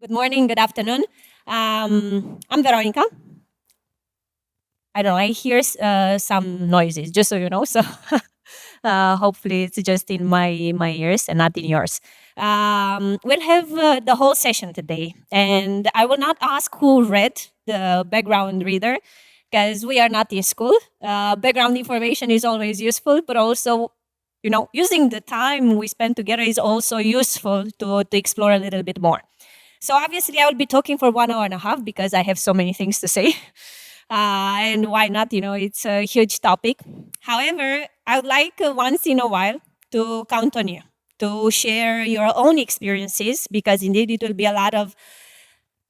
Good morning, good afternoon. I'm Veronica. I don't know, I hear some noises, just so you know. So hopefully it's just in my ears and not in yours. We'll have the whole session today. And I will not ask who read the background reader because we are not in school. Background information is always useful, but also using the time we spend together is also useful to explore a little bit more. So obviously, I will be talking for 1 hour and a half because I have so many things to say. And why not? It's a huge topic. However, I would like once in a while to count on you to share your own experiences because indeed it will be a lot of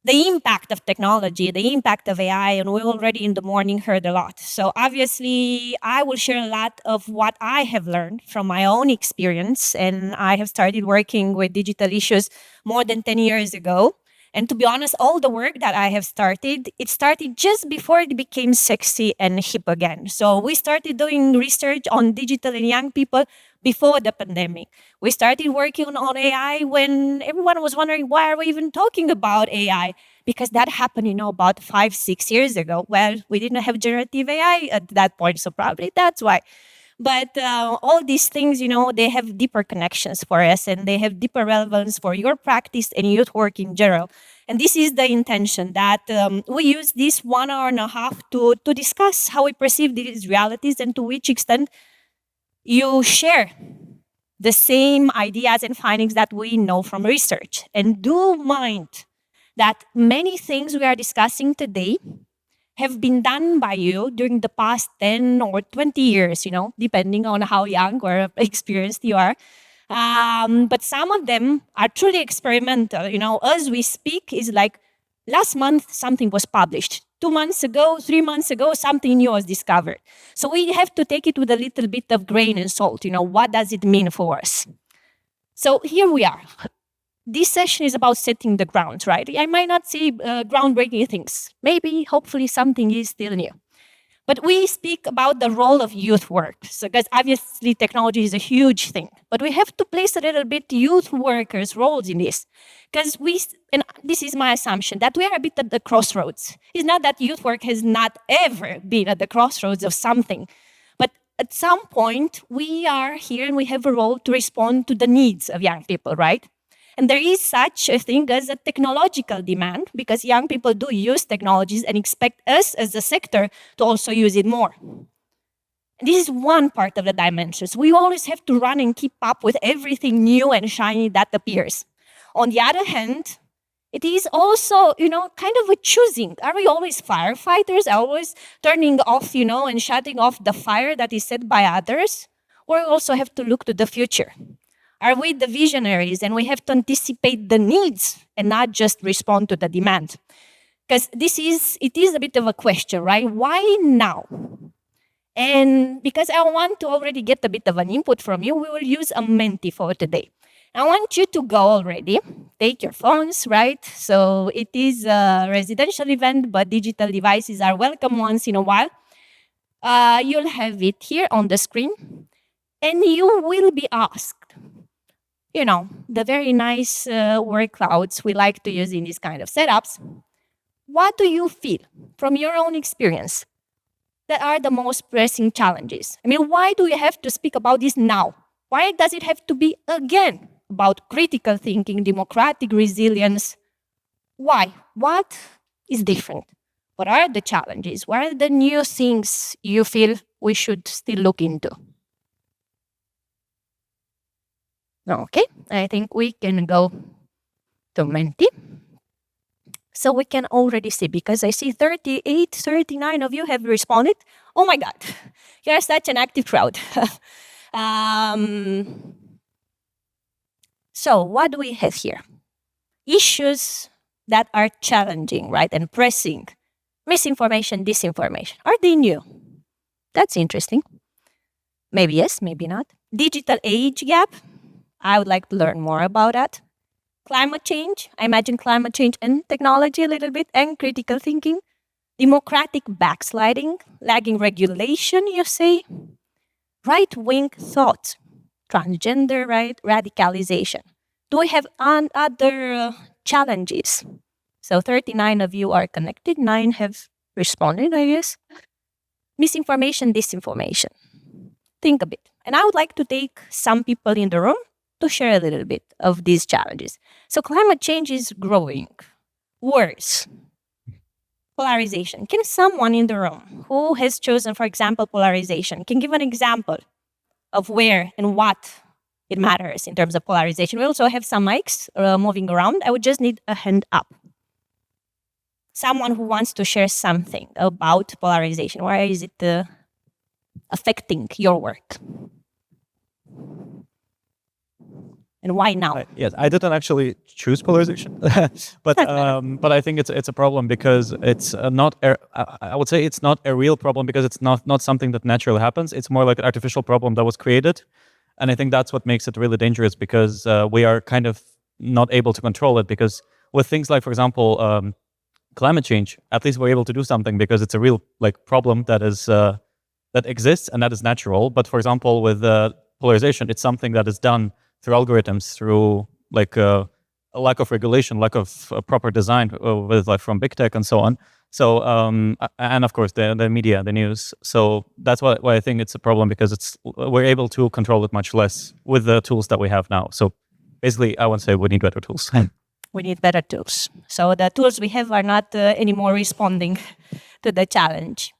the impact of technology, the impact of AI, and we already in the morning heard a lot. So obviously, I will share a lot of what I have learned from my own experience. And I have started working with digital issues more than 10 years ago. And to be honest, all the work that I have started, it started just before it became sexy and hip again. So we started doing research on digital and young people before the pandemic. We started working on AI when everyone was wondering, why are we even talking about AI? Because that happened, about 5, 6 years ago. Well, we didn't have generative AI at that point, so probably that's why. But all these things, they have deeper connections for us and they have deeper relevance for your practice and youth work in general. And this is the intention that we use this 1 hour and a half to discuss how we perceive these realities and to which extent you share the same ideas and findings that we know from research. And do mind that many things we are discussing today have been done by you during the past 10 or 20 years, depending on how young or experienced you are. But some of them are truly experimental. As we speak, is like last month something was published. 2 months ago, 3 months ago, something new was discovered. So we have to take it with a little bit of grain and salt. What does it mean for us? So here we are. This session is about setting the ground, right? I might not say groundbreaking things. Maybe, hopefully, something is still new. But we speak about the role of youth work. So, because obviously technology is a huge thing, but we have to place a little bit youth workers' roles in this. Because and this is my assumption, that we are a bit at the crossroads. It's not that youth work has not ever been at the crossroads of something, but at some point we are here and we have a role to respond to the needs of young people, right? And there is such a thing as a technological demand because young people do use technologies and expect us as a sector to also use it more. And this is one part of the dimensions. We always have to run and keep up with everything new and shiny that appears. On the other hand, it is also, kind of a choosing. Are we always firefighters, always turning off, and shutting off the fire that is set by others? Or we also have to look to the future. Are we the visionaries and we have to anticipate the needs and not just respond to the demand? Because it is a bit of a question, right? Why now? And because I want to already get a bit of an input from you, we will use a Menti for today. I want you to go already. Take your phones, right? So it is a residential event, but digital devices are welcome once in a while. You'll have it here on the screen. And you will be asked, the very nice word clouds we like to use in these kind of setups. What do you feel from your own experience that are the most pressing challenges? I mean, why do you have to speak about this now? Why does it have to be again about critical thinking, democratic resilience? Why? What is different? What are the challenges? What are the new things you feel we should still look into? Okay, I think we can go to Menti. So we can already see, because I see 38, 39 of you have responded. Oh my God, you're such an active crowd. So what do we have here? Issues that are challenging, right, and pressing. Misinformation, disinformation. Are they new? That's interesting. Maybe yes, maybe not. Digital age gap. I would like to learn more about that. Climate change. I imagine climate change and technology a little bit, and critical thinking. Democratic backsliding, lagging regulation, you say. Right-wing thought, transgender, right? Radicalization. Do we have other challenges. So 39 of you are connected, 9 have responded, I guess. Misinformation, disinformation. Think a bit. And I would like to take some people in the room to share a little bit of these challenges. So climate change is growing. Worse. Polarization. Can someone in the room who has chosen, for example, polarization, can give an example of where and what it matters in terms of polarization? We also have some mics moving around. I would just need a hand up. Someone who wants to share something about polarization. Why is it affecting your work? And why now? Yes, I didn't actually choose polarization, but I think it's a problem because it's not. I would say it's not a real problem because it's not something that naturally happens. It's more like an artificial problem that was created, and I think that's what makes it really dangerous because we are kind of not able to control it. Because with things like, for example, climate change, at least we're able to do something because it's a real problem that is that exists and that is natural. But for example, with polarization, it's something that is done through algorithms, through a lack of regulation, lack of proper design with from big tech and so on. So and of course the media, the news. So that's why I think it's a problem because we're able to control it much less with the tools that we have now. So basically, I would say we need better tools. We need better tools. So the tools we have are not anymore responding to the challenge.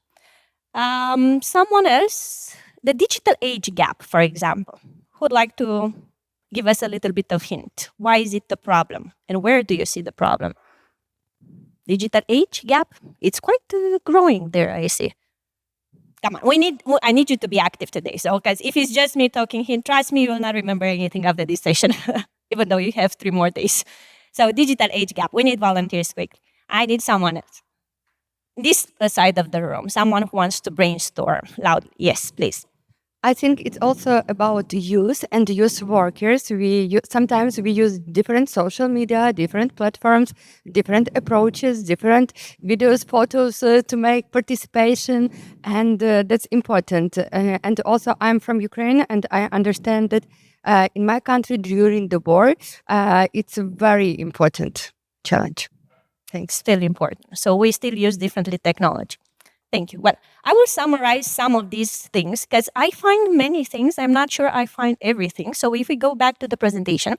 Someone else, the digital age gap, for example, who would like to give us a little bit of hint. Why is it the problem? And where do you see the problem? Digital age gap? It's quite growing there, I see. Come on, I need you to be active today. So, because if it's just me talking here, trust me, you will not remember anything after this session, even though you have 3 more days. So, digital age gap, we need volunteers quickly. I need someone else. This side of the room, someone who wants to brainstorm loudly. Yes, please. I think it's also about youth and youth workers. Sometimes we use different social media, different platforms, different approaches, different videos, photos to make participation, and that's important. And also, I'm from Ukraine, and I understand that in my country during the war, it's a very important challenge. Thanks. Still important. So we still use differently technology. Thank you. Well, I will summarize some of these things because I find many things. I'm not sure I find everything. So if we go back to the presentation,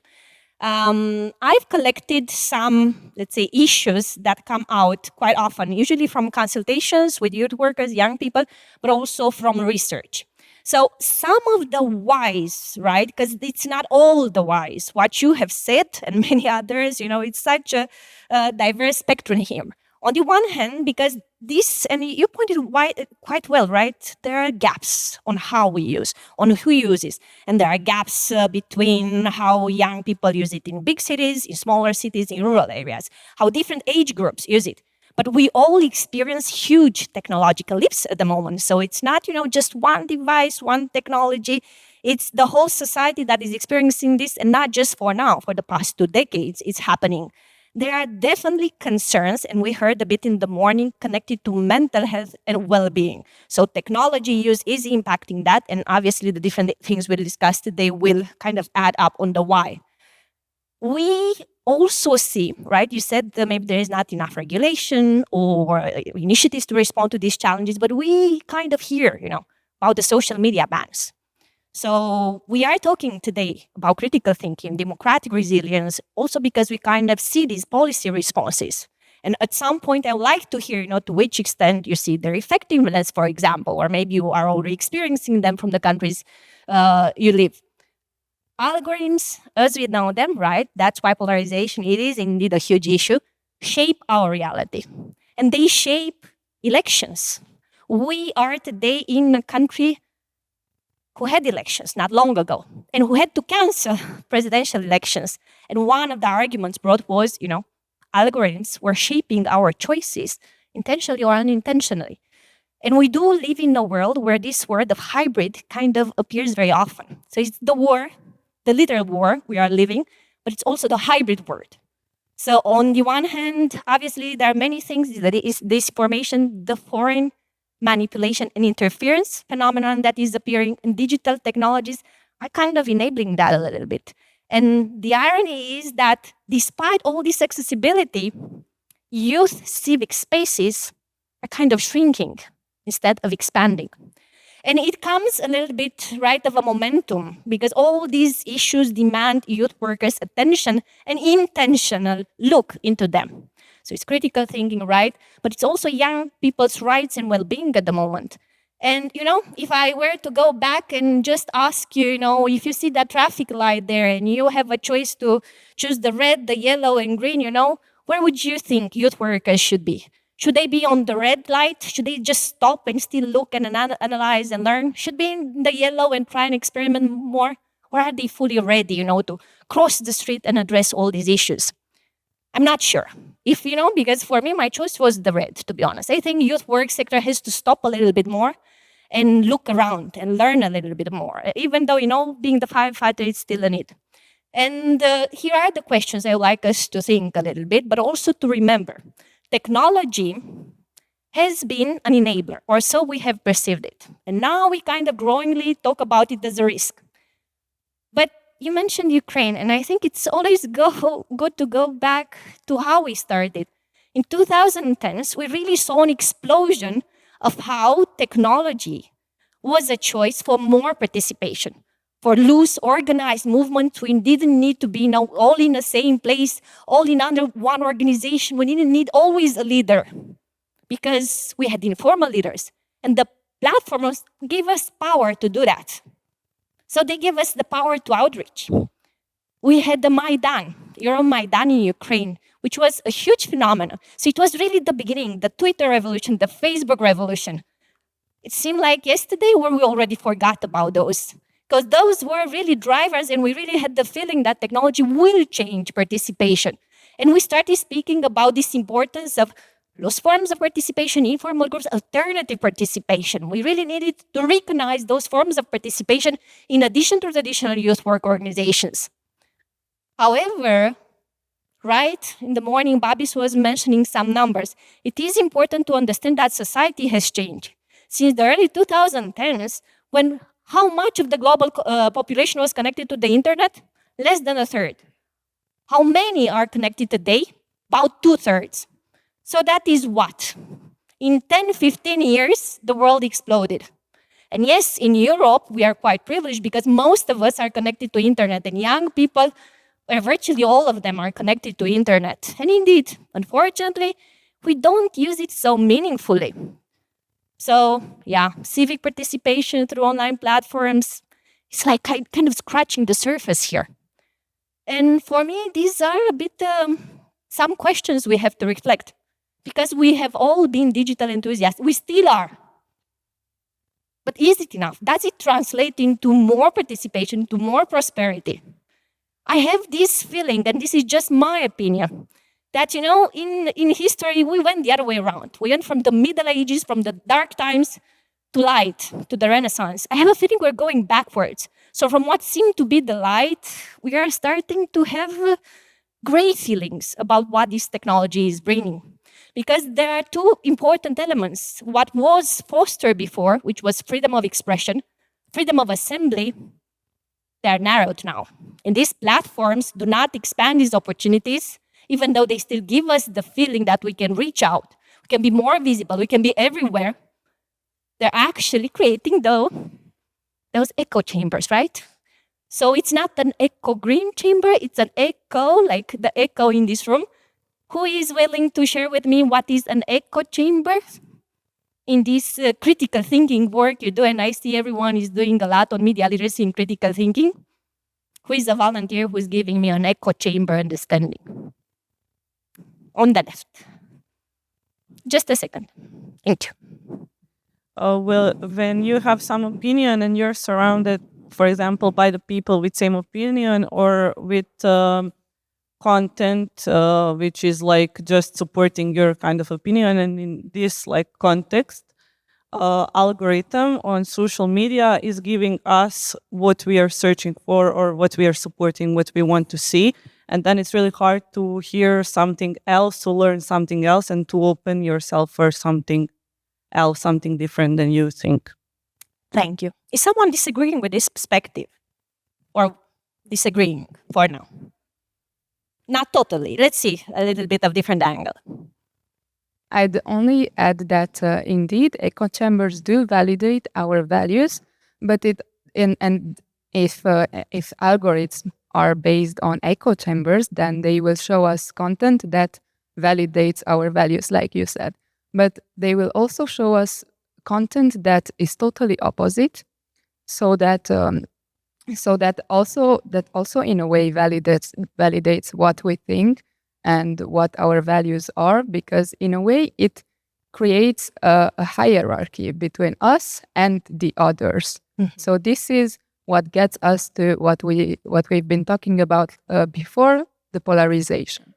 I've collected some, let's say, issues that come out quite often, usually from consultations with youth workers, young people, but also from research. So some of the whys, right, because it's not all the whys, what you have said and many others, it's such a diverse spectrum here. On the one hand, because this, and you pointed quite well, right? There are gaps on how we use, on who uses. And there are gaps between how young people use it in big cities, in smaller cities, in rural areas, how different age groups use it. But we all experience huge technological leaps at the moment. So it's not, just one device, one technology. It's the whole society that is experiencing this, and not just for now, for the past 2 decades, it's happening. There are definitely concerns, and we heard a bit in the morning, connected to mental health and well-being. So technology use is impacting that, and obviously the different things we discussed today will kind of add up on the why. We also see, right, you said that maybe there is not enough regulation or initiatives to respond to these challenges, but we kind of hear, about the social media bans. So we are talking today about critical thinking, democratic resilience, also because we kind of see these policy responses. And at some point, I would like to hear, to which extent you see their effectiveness, for example, or maybe you are already experiencing them from the countries you live. Algorithms, as we know them, right? That's why polarization, it is indeed a huge issue, shape our reality. And they shape elections. We are today in a country who had elections not long ago and who had to cancel presidential elections. And one of the arguments brought was, algorithms were shaping our choices intentionally or unintentionally. And we do live in a world where this word of hybrid kind of appears very often. So it's the war, the literal war we are living, but it's also the hybrid word. So on the one hand, obviously there are many things that is disinformation, the foreign manipulation and interference phenomenon that is appearing in digital technologies are kind of enabling that a little bit. And the irony is that despite all this accessibility, youth civic spaces are kind of shrinking instead of expanding. And it comes a little bit right of a momentum because all these issues demand youth workers' attention and intentional look into them. So it's critical thinking, right? But it's also young people's rights and well-being at the moment. And, if I were to go back and just ask you, if you see that traffic light there and you have a choice to choose the red, the yellow, and green, where would you think youth workers should be? Should they be on the red light? Should they just stop and still look and analyze and learn? Should be in the yellow and try and experiment more? Or are they fully ready, to cross the street and address all these issues? I'm not sure. Because for me, my choice was the red, to be honest. I think youth work sector has to stop a little bit more and look around and learn a little bit more, even though, being the firefighter is still a need. And here are the questions I would like us to think a little bit, but also to remember. Technology has been an enabler, or so we have perceived it. And now we kind of growingly talk about it as a risk. But you mentioned Ukraine, and I think it's always good to go back to how we started. In 2010s, we really saw an explosion of how technology was a choice for more participation, for loose, organized movements. We didn't need to be all in the same place, all in under one organization. We didn't need always a leader because we had informal leaders. And the platforms gave us power to do that. So they gave us the power to outreach. We had the Maidan, Euromaidan in Ukraine, which was a huge phenomenon. So it was really the beginning, the Twitter revolution, the Facebook revolution. It seemed like yesterday where we already forgot about those. Because those were really drivers, and we really had the feeling that technology will change participation. And we started speaking about this importance of loose forms of participation, informal groups, alternative participation. We really needed to recognize those forms of participation in addition to traditional youth work organizations. However, right in the morning, Babis was mentioning some numbers. It is important to understand that society has changed. Since the early 2010s, when how much of the global population was connected to the internet? Less than a third. How many are connected today? About 2/3. So that is what? In 10, 15 years, the world exploded. And yes, in Europe, we are quite privileged because most of us are connected to internet, and young people, virtually all of them are connected to internet. And indeed, unfortunately, we don't use it so meaningfully. So yeah, civic participation through online platforms, it's like kind of scratching the surface here. And for me, these are a bit some questions we have to reflect because we have all been digital enthusiasts. We still are. But is it enough? Does it translate into more participation, to more prosperity? I have this feeling, and this is just my opinion, that, in history, we went the other way around. We went from the Middle Ages, from the dark times, to light, to the Renaissance. I have a feeling we're going backwards. So from what seemed to be the light, we are starting to have gray feelings about what this technology is bringing. Because there are two important elements. What was fostered before, which was freedom of expression, freedom of assembly, they are narrowed now. And these platforms do not expand these opportunities, even though they still give us the feeling that we can reach out, we can be more visible, we can be everywhere. They're actually creating, those echo chambers, right? So it's not an echo green chamber, it's an echo, like the echo in this room. Who is willing to share with me what is an echo chamber? In this critical thinking work you do, and I see everyone is doing a lot on media literacy and critical thinking. Who is a volunteer who is giving me an echo chamber understanding? On the left. Just a second. Thank you. Well, when you have some opinion and you're surrounded, for example, by the people with same opinion or with content which is like just supporting your kind of opinion, and in this like context, algorithm on social media is giving us what we are searching for or what we are supporting, what we want to see. And then it's really hard to hear something else, to learn something else, and to open yourself for something else, something different than you think. Thank you. Is someone disagreeing with this perspective? Or disagreeing for now. Not totally. Let's see a little bit of different angle. I'd only add that indeed echo chambers do validate our values, but if algorithms are based on echo chambers, then they will show us content that validates our values, like you said. But they will also show us content that is totally opposite, so that also in a way validates what we think and what our values are, because in a way it creates a hierarchy between us and the others. So this is what gets us to what we've been talking about before, the polarization.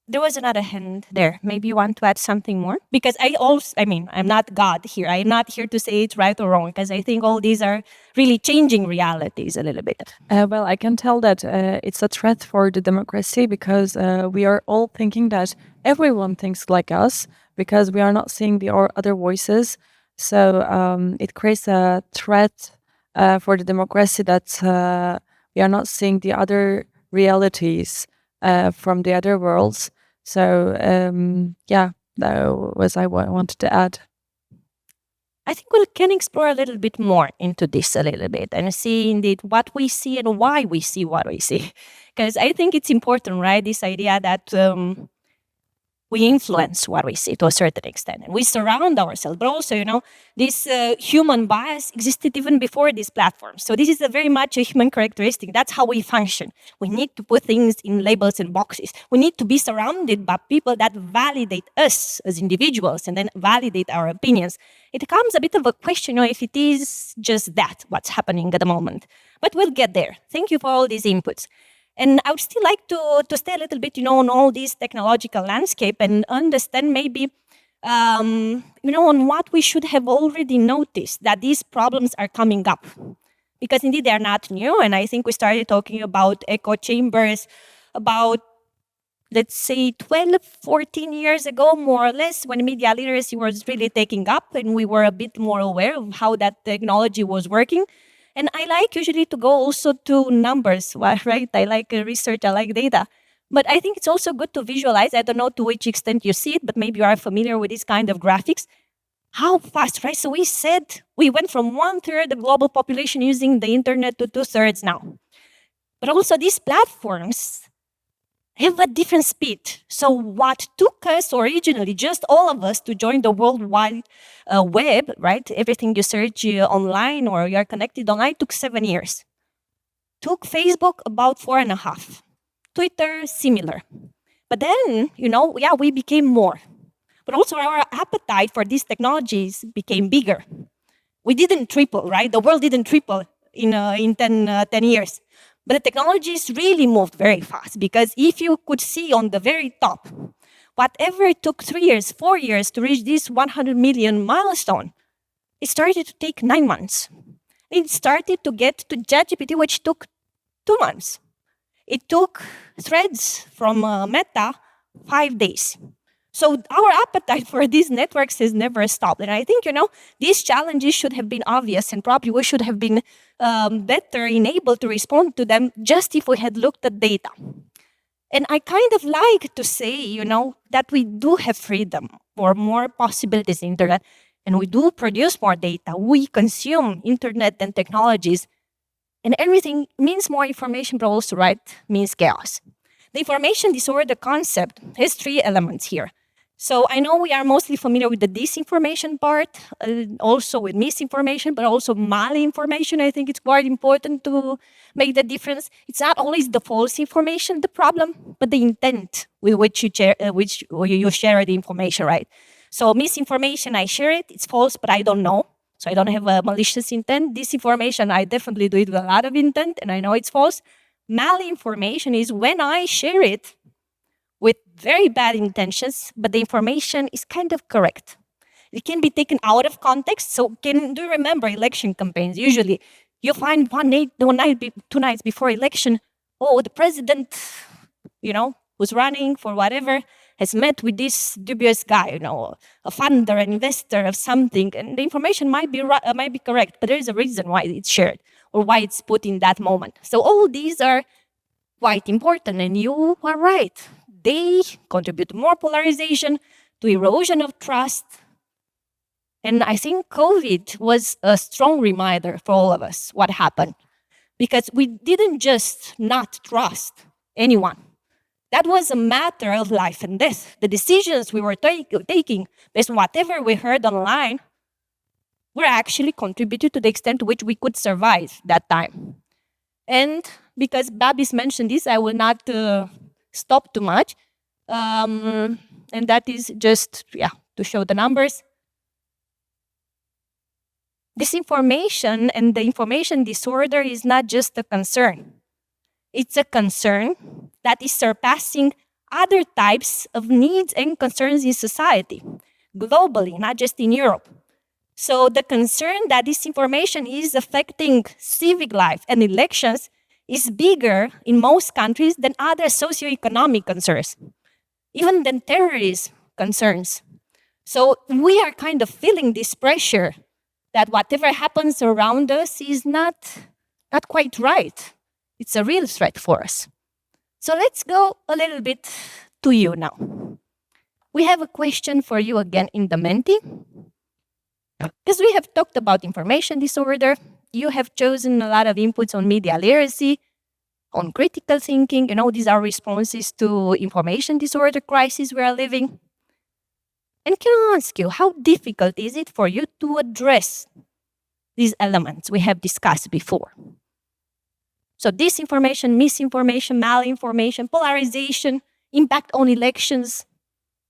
There was another hand there. Maybe you want to add something more? Because I'm not God here. I'm not here to say it's right or wrong, because I think all these are really changing realities a little bit. Well, I can tell that it's a threat for the democracy, because we are all thinking that everyone thinks like us, because we are not seeing the other voices. So it creates a threat for the democracy, that we are not seeing the other realities from the other worlds. So that was I wanted to add. I think we can explore a little bit more into this a little bit and see indeed what we see and why we see what we see. Because I think it's important, right? This idea that we influence what we see to a certain extent, and we surround ourselves. But also, this human bias existed even before these platforms. So this is a very much a human characteristic. That's how we function. We need to put things in labels and boxes. We need to be surrounded by people that validate us as individuals and then validate our opinions. It becomes a bit of a question, if it is just that, what's happening at the moment. But we'll get there. Thank you for all these inputs. And I would still like to stay a little bit, on all this technological landscape and understand maybe, on what we should have already noticed that these problems are coming up. Because indeed, they're not new. And I think we started talking about echo chambers about, let's say, 12, 14 years ago, more or less, when media literacy was really taking up and we were a bit more aware of how that technology was working. And I like usually to go also to numbers, right? I like research, I like data. But I think it's also good to visualize. I don't know to which extent you see it, but maybe you are familiar with this kind of graphics. How fast, right? So we said we went from 1/3 of global population using the internet to 2/3 now. But also these platforms have a different speed. So what took us originally, just all of us, to join the World Wide Web, right? Everything you search online or you are connected online took 7 years. Took Facebook about 4.5. Twitter, similar. But then, we became more. But also our appetite for these technologies became bigger. We didn't triple, right? The world didn't triple in 10 years. But the technologies really moved very fast, because if you could see on the very top, whatever it took 3 years, 4 years to reach this 100 million milestone, it started to take 9 months. It started to get to ChatGPT, which took 2 months. It took Threads from Meta 5 days. So our appetite for these networks has never stopped. And I think, these challenges should have been obvious, and probably we should have been better enabled to respond to them just if we had looked at data. And I kind of like to say, that we do have freedom or more possibilities in internet, and we do produce more data. We consume internet and technologies, and everything means more information, but also, right, means chaos. The information disorder concept has 3 elements here. So I know we are mostly familiar with the disinformation part, also with misinformation, but also malinformation. I think it's quite important to make the difference. It's not always the false information the problem, but the intent with which you share the information, right? So misinformation, I share it, it's false, but I don't know. So I don't have a malicious intent. Disinformation, I definitely do it with a lot of intent, and I know it's false. Malinformation is when I share it with very bad intentions, but the information is kind of correct. It can be taken out of context. So do you remember election campaigns? Usually you find 2 nights before election, the president, who's running for whatever has met with this dubious guy, a funder, an investor of something, and the information might be correct, but there is a reason why it's shared or why it's put in that moment. So all these are quite important, and you are right. They contribute to more polarization, to erosion of trust. And I think COVID was a strong reminder for all of us what happened, because we didn't just not trust anyone. That was a matter of life and death. The decisions we were taking based on whatever we heard online were actually contributed to the extent to which we could survive that time. And because Babis mentioned this, I will not stop too much. And that is just, to show the numbers. Disinformation and the information disorder is not just a concern. It's a concern that is surpassing other types of needs and concerns in society, globally, not just in Europe. So the concern that disinformation is affecting civic life and elections is bigger in most countries than other socioeconomic concerns, even than terrorist concerns. So we are kind of feeling this pressure that whatever happens around us is not quite right. It's a real threat for us. So let's go a little bit to you now. We have a question for you again in the Menti. Because we have talked about information disorder. You have chosen a lot of inputs on media literacy, on critical thinking. These are responses to information disorder crisis we are living. And can I ask you, how difficult is it for you to address these elements we have discussed before? So disinformation, misinformation, malinformation, polarization, impact on elections.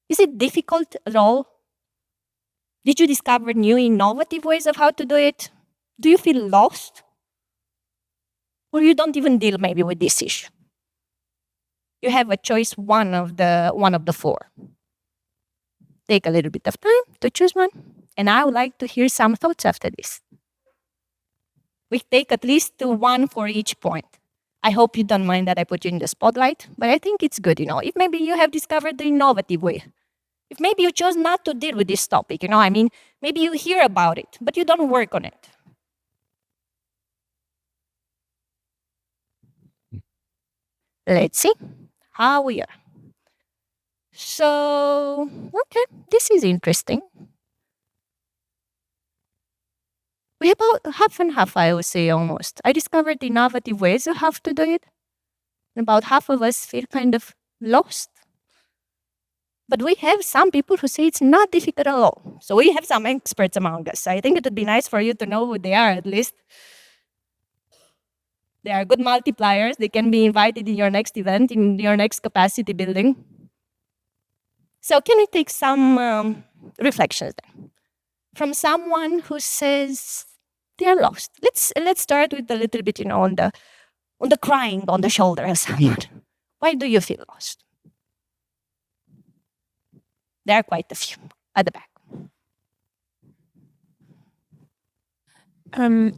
Is it difficult at all? Did you discover new innovative ways of how to do it? Do you feel lost? Or you don't even deal maybe with this issue? You have a choice, one of the four. Take a little bit of time to choose one, and I would like to hear some thoughts after this. We take at least one for each point. I hope you don't mind that I put you in the spotlight, but I think it's good, if maybe you have discovered the innovative way. If maybe you chose not to deal with this topic, maybe you hear about it, but you don't work on it. Let's see how we are. So, okay, this is interesting. We have about half and half, I would say, almost. I discovered innovative ways of how to do it. And about half of us feel kind of lost. But we have some people who say it's not difficult at all. So we have some experts among us. I think it would be nice for you to know who they are at least. They are good multipliers. They can be invited in your next event, in your next capacity building. So can we take some reflections then? From someone who says they are lost. Let's start with a little bit, on the crying on the shoulder of someone. Why do you feel lost? There are quite a few at the back.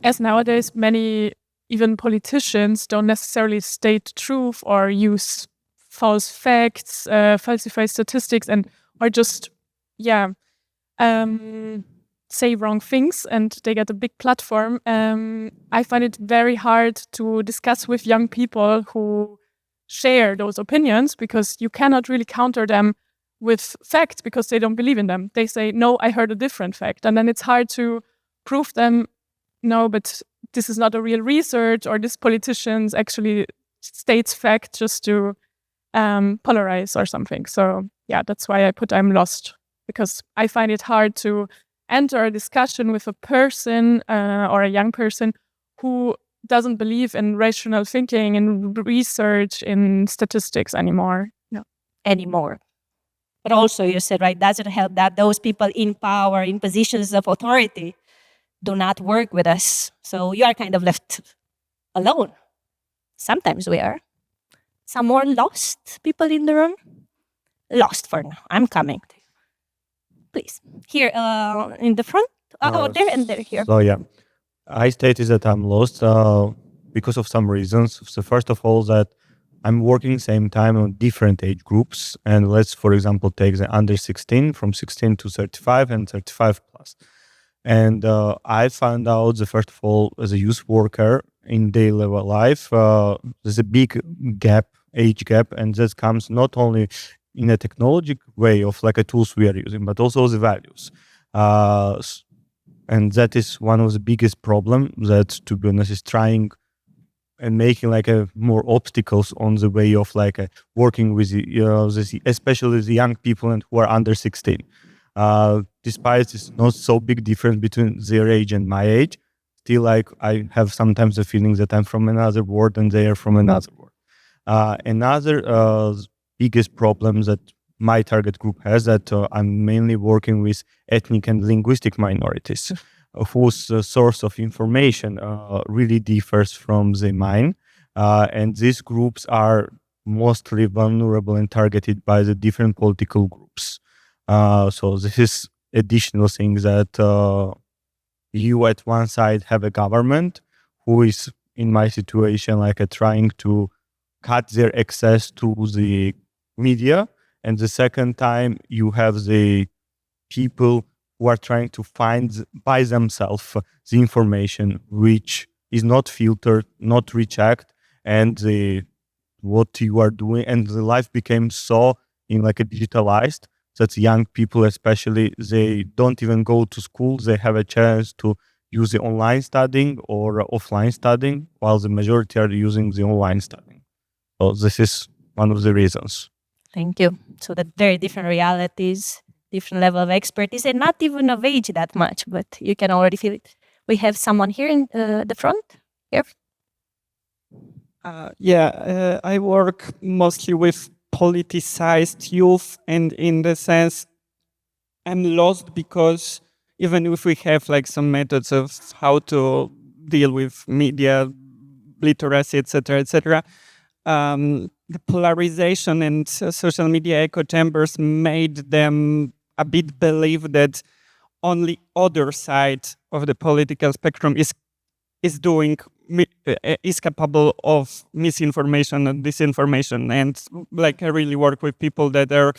As nowadays, many even politicians don't necessarily state the truth or use false facts, falsify statistics, and or just say wrong things, and they get a big platform. I find it very hard to discuss with young people who share those opinions, because you cannot really counter them with facts because they don't believe in them. They say, no, I heard a different fact. And then it's hard to prove them, no, but this is not a real research, or this politician actually states fact just to polarize or something. So that's why I put I'm lost, because I find it hard to enter a discussion with a person or a young person who doesn't believe in rational thinking, in research, in statistics anymore. Anymore. But also, you said, right, doesn't help that those people in power, in positions of authority, do not work with us. So you are kind of left alone. Sometimes we are. Some more lost people in the room? Lost for now. I'm coming to you. Please. Here in the front. There and there here. So I stated that I'm lost because of some reasons. So first of all, that I'm working same time on different age groups, and let's, for example, take the under 16, from 16 to 35 and 35 plus. And I found out the first of all, as a youth worker in daily life, there's a big gap, age gap, and that comes not only in a technological way of like a tools we are using, but also the values. And that is one of the biggest problem that, to be honest, is trying and making like a more obstacles on the way of like working with especially the young people and who are under 16. Despite it's not so big difference between their age and my age, still like I have sometimes the feeling that I'm from another world and they are from another world. Another biggest problem that my target group has, that I'm mainly working with ethnic and linguistic minorities, whose source of information really differs from the mine. And these groups are mostly vulnerable and targeted by the different political groups. So this is additional thing that you at one side have a government who is, in my situation, like trying to cut their access to the media, and the second time you have the people who are trying to find by themselves the information which is not filtered, not rechecked, and what you are doing, and the life became so in like a digitalized that young people especially, they don't even go to school. They have a chance to use the online studying or offline studying, while the majority are using the online studying. So this is one of the reasons. Thank you. So that very different realities, different level of expertise, and not even of age that much, but you can already feel it. We have someone here in the front. Here. I work mostly with politicized youth, and in the sense, I'm lost because even if we have like some methods of how to deal with media literacy, etc., the polarization and social media echo chambers made them a bit believe that only other side of the political spectrum is capable of misinformation and disinformation. And like I really work with people that are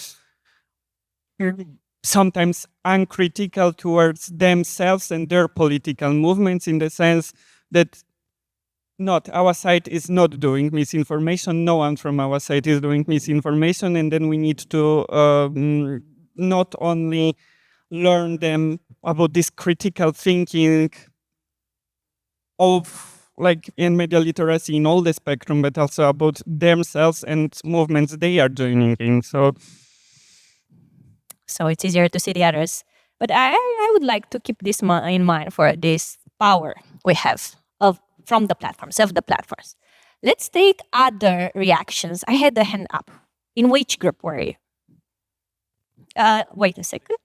sometimes uncritical towards themselves and their political movements, in the sense that not our side is not doing misinformation, no one from our side is doing misinformation, and then we need to not only learn them about this critical thinking of like in media literacy in all the spectrum, but also about themselves and movements they are joining in. So it's easier to see the others. But I would like to keep this in mind for this power we have from the platforms, of the platforms. Let's take other reactions. I had the hand up. In which group were you? Wait a second.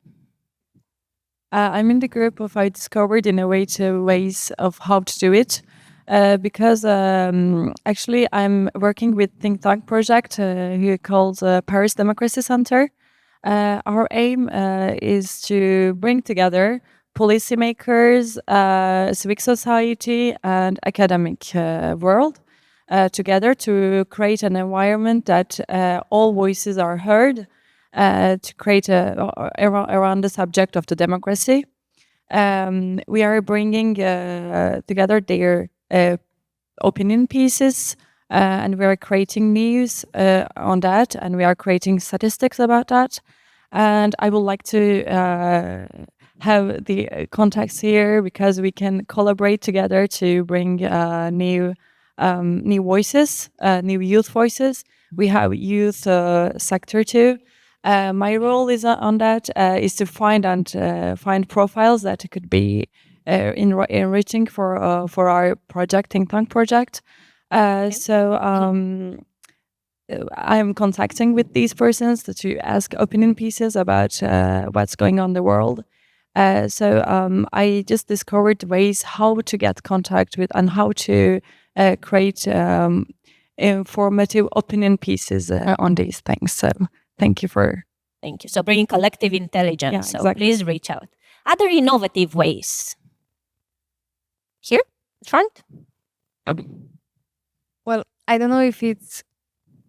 I'm in the group of I discovered innovative ways of how to do it. Because actually I'm working with think tank project here called Paris Democracy Center. Our aim is to bring together policymakers, civic society, and academic world together to create an environment that all voices are heard, to create around the subject of the democracy. We are bringing together their opinion pieces, and we are creating news on that, and we are creating statistics about that. And I would like to have the contacts here because we can collaborate together to bring new voices, new youth voices. We have youth sector too. My role is on that is to find profiles that could be enriching for our project, think tank project. So I'm contacting with these persons to ask opinion pieces about what's going on in the world. So I just discovered ways how to get contact with and how to create informative opinion pieces on these things. So thank you. So bringing collective intelligence. Yeah, so exactly. please reach out. Other innovative ways. Here, front. Well, I don't know if it's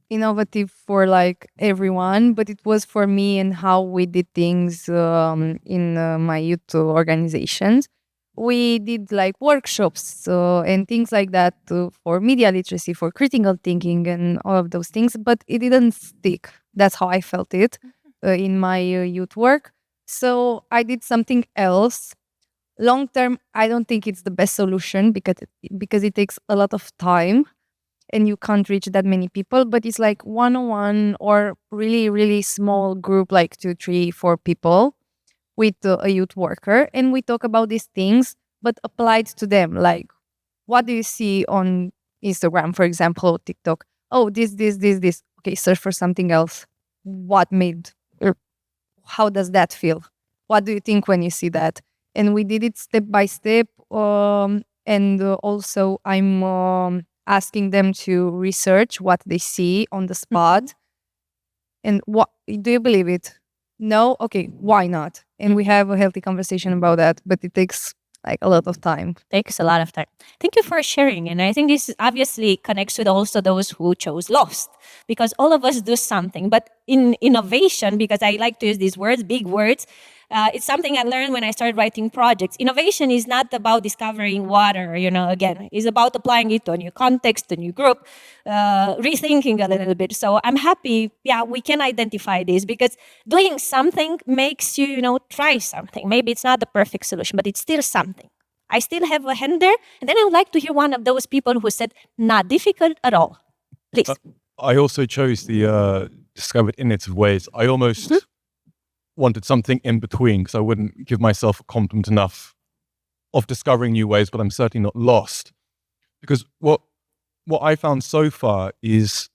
innovative for like everyone, but it was for me and how we did things in my youth organizations. We did like workshops and things like that for media literacy, for critical thinking, and all of those things, but it didn't stick. That's how I felt it in my youth work. So I did something else. Long term, I don't think it's the best solution because it takes a lot of time and you can't reach that many people, but it's like one-on-one or really really small group, like 2 3 4 people with a youth worker, and we talk about these things but applied to them. Like, what do you see on Instagram, for example, or TikTok? Oh, this. Okay, search for something else. What made or how does that feel? What do you think when you see that? And we did it step by step. And also, I'm asking them to research what they see on the spot. And what do you believe it? No? Okay, why not? And we have a healthy conversation about that, but it takes like a lot of time. Takes a lot of time. Thank you for sharing. And I think this obviously connects with also those who chose lost, because all of us do something. But in innovation, because I like to use these words, big words, it's something I learned when I started writing projects. Innovation is not about discovering water, again, it's about applying it to a new context, a new group, rethinking a little bit. So I'm happy, we can identify this, because doing something makes you, try something. Maybe it's not the perfect solution, but it's still something. I still have a hand there. And then I would like to hear one of those people who said, not difficult at all. Please. I also chose the discovered innovative ways. I almost wanted something in between, because I wouldn't give myself a compliment enough of discovering new ways, but I'm certainly not lost. Because what I found so far is,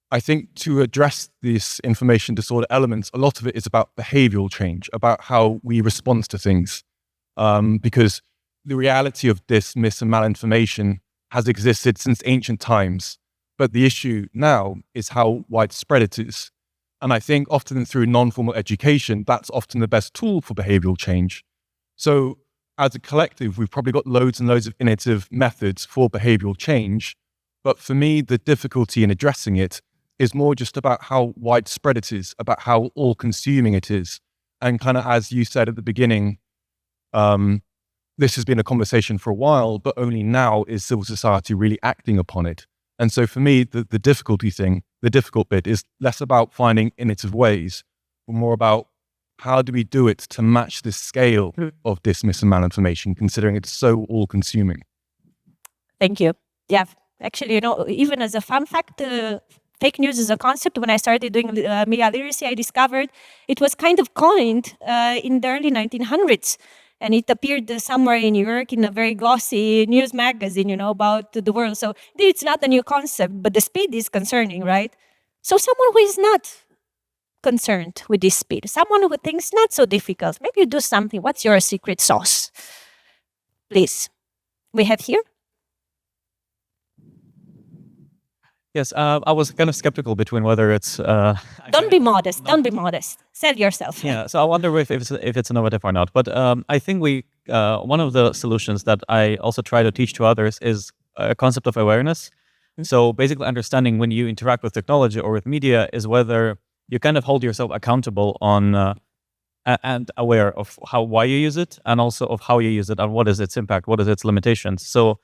I think to address this information disorder elements, a lot of it is about behavioral change, about how we respond to things. Because the reality of this mis and malinformation has existed since ancient times. But the issue now is how widespread it is. And I think often through non-formal education, that's often the best tool for behavioral change. So as a collective, we've probably got loads and loads of innovative methods for behavioral change. But for me, the difficulty in addressing it is more just about how widespread it is, about how all-consuming it is. And kind of, as you said at the beginning, this has been a conversation for a while, but only now is civil society really acting upon it. And so for me, the difficult bit is less about finding innovative ways, but more about how do we do it to match the scale of this mis and malinformation, considering it's so all-consuming. Thank you. Yeah, actually, even as a fun fact, fake news is a concept. When I started doing media literacy, I discovered it was kind of coined in the early 1900s. And it appeared somewhere in New York in a very glossy news magazine, about the world. So it's not a new concept, but the speed is concerning, right? So someone who is not concerned with this speed, someone who thinks not so difficult, maybe you do something. What's your secret sauce? Please. We have here. Yes, I was kind of skeptical between whether it's. Don't be modest. Don't be modest. Sell yourself. Yeah, so I wonder if it's innovative or not. But I think one of the solutions that I also try to teach to others is a concept of awareness. So basically, understanding when you interact with technology or with media is whether you kind of hold yourself accountable on and aware of why you use it, and also of how you use it, and what is its impact, what is its limitations. So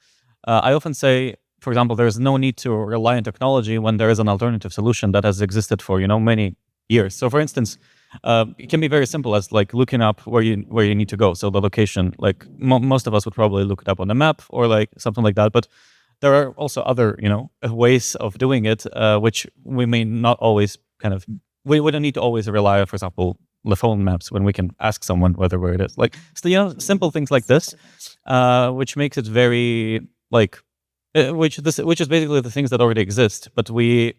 I often say, for example, there is no need to rely on technology when there is an alternative solution that has existed for many years. So, for instance, it can be very simple as like looking up where you need to go. So the location, like most of us would probably look it up on a map or like something like that. But there are also other ways of doing it, which we may not always we don't need to always rely on, for example, the phone maps when we can ask someone where it is. Like simple things like this, which makes it very like. Which is basically the things that already exist, but we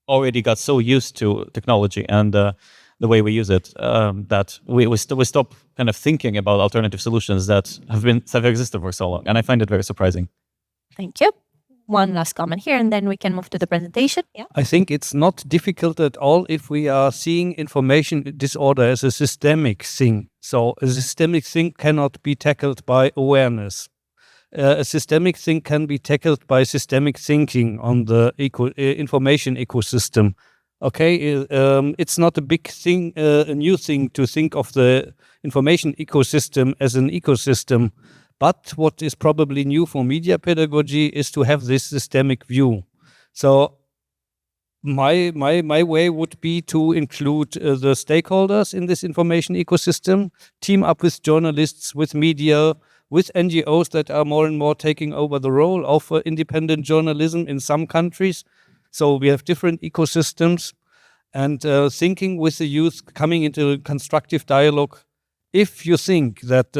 already got so used to technology and the way we use it that we stop kind of thinking about alternative solutions that have existed for so long, and I find it very surprising. Thank you. One last comment here, and then we can move to the presentation. Yeah. I think it's not difficult at all if we are seeing information disorder as a systemic thing. So a systemic thing cannot be tackled by awareness. a systemic thing can be tackled by systemic thinking on the information ecosystem. Okay, it's not a big thing, a new thing to think of the information ecosystem as an ecosystem. But what is probably new for media pedagogy is to have this systemic view. So my way would be to include the stakeholders in this information ecosystem, team up with journalists, with media, with NGOs that are more and more taking over the role of independent journalism in some countries. So we have different ecosystems, and thinking with the youth, coming into constructive dialogue. If you think that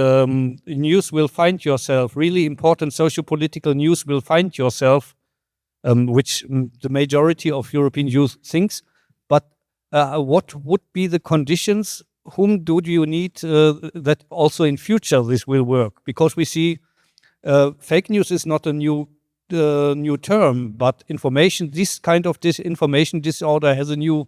news will find yourself, really important socio-political news will find yourself, which the majority of European youth thinks, but what would be the conditions? Whom do you need that also in future this will work? Because we see fake news is not a new term, but information, this kind of disinformation disorder has a new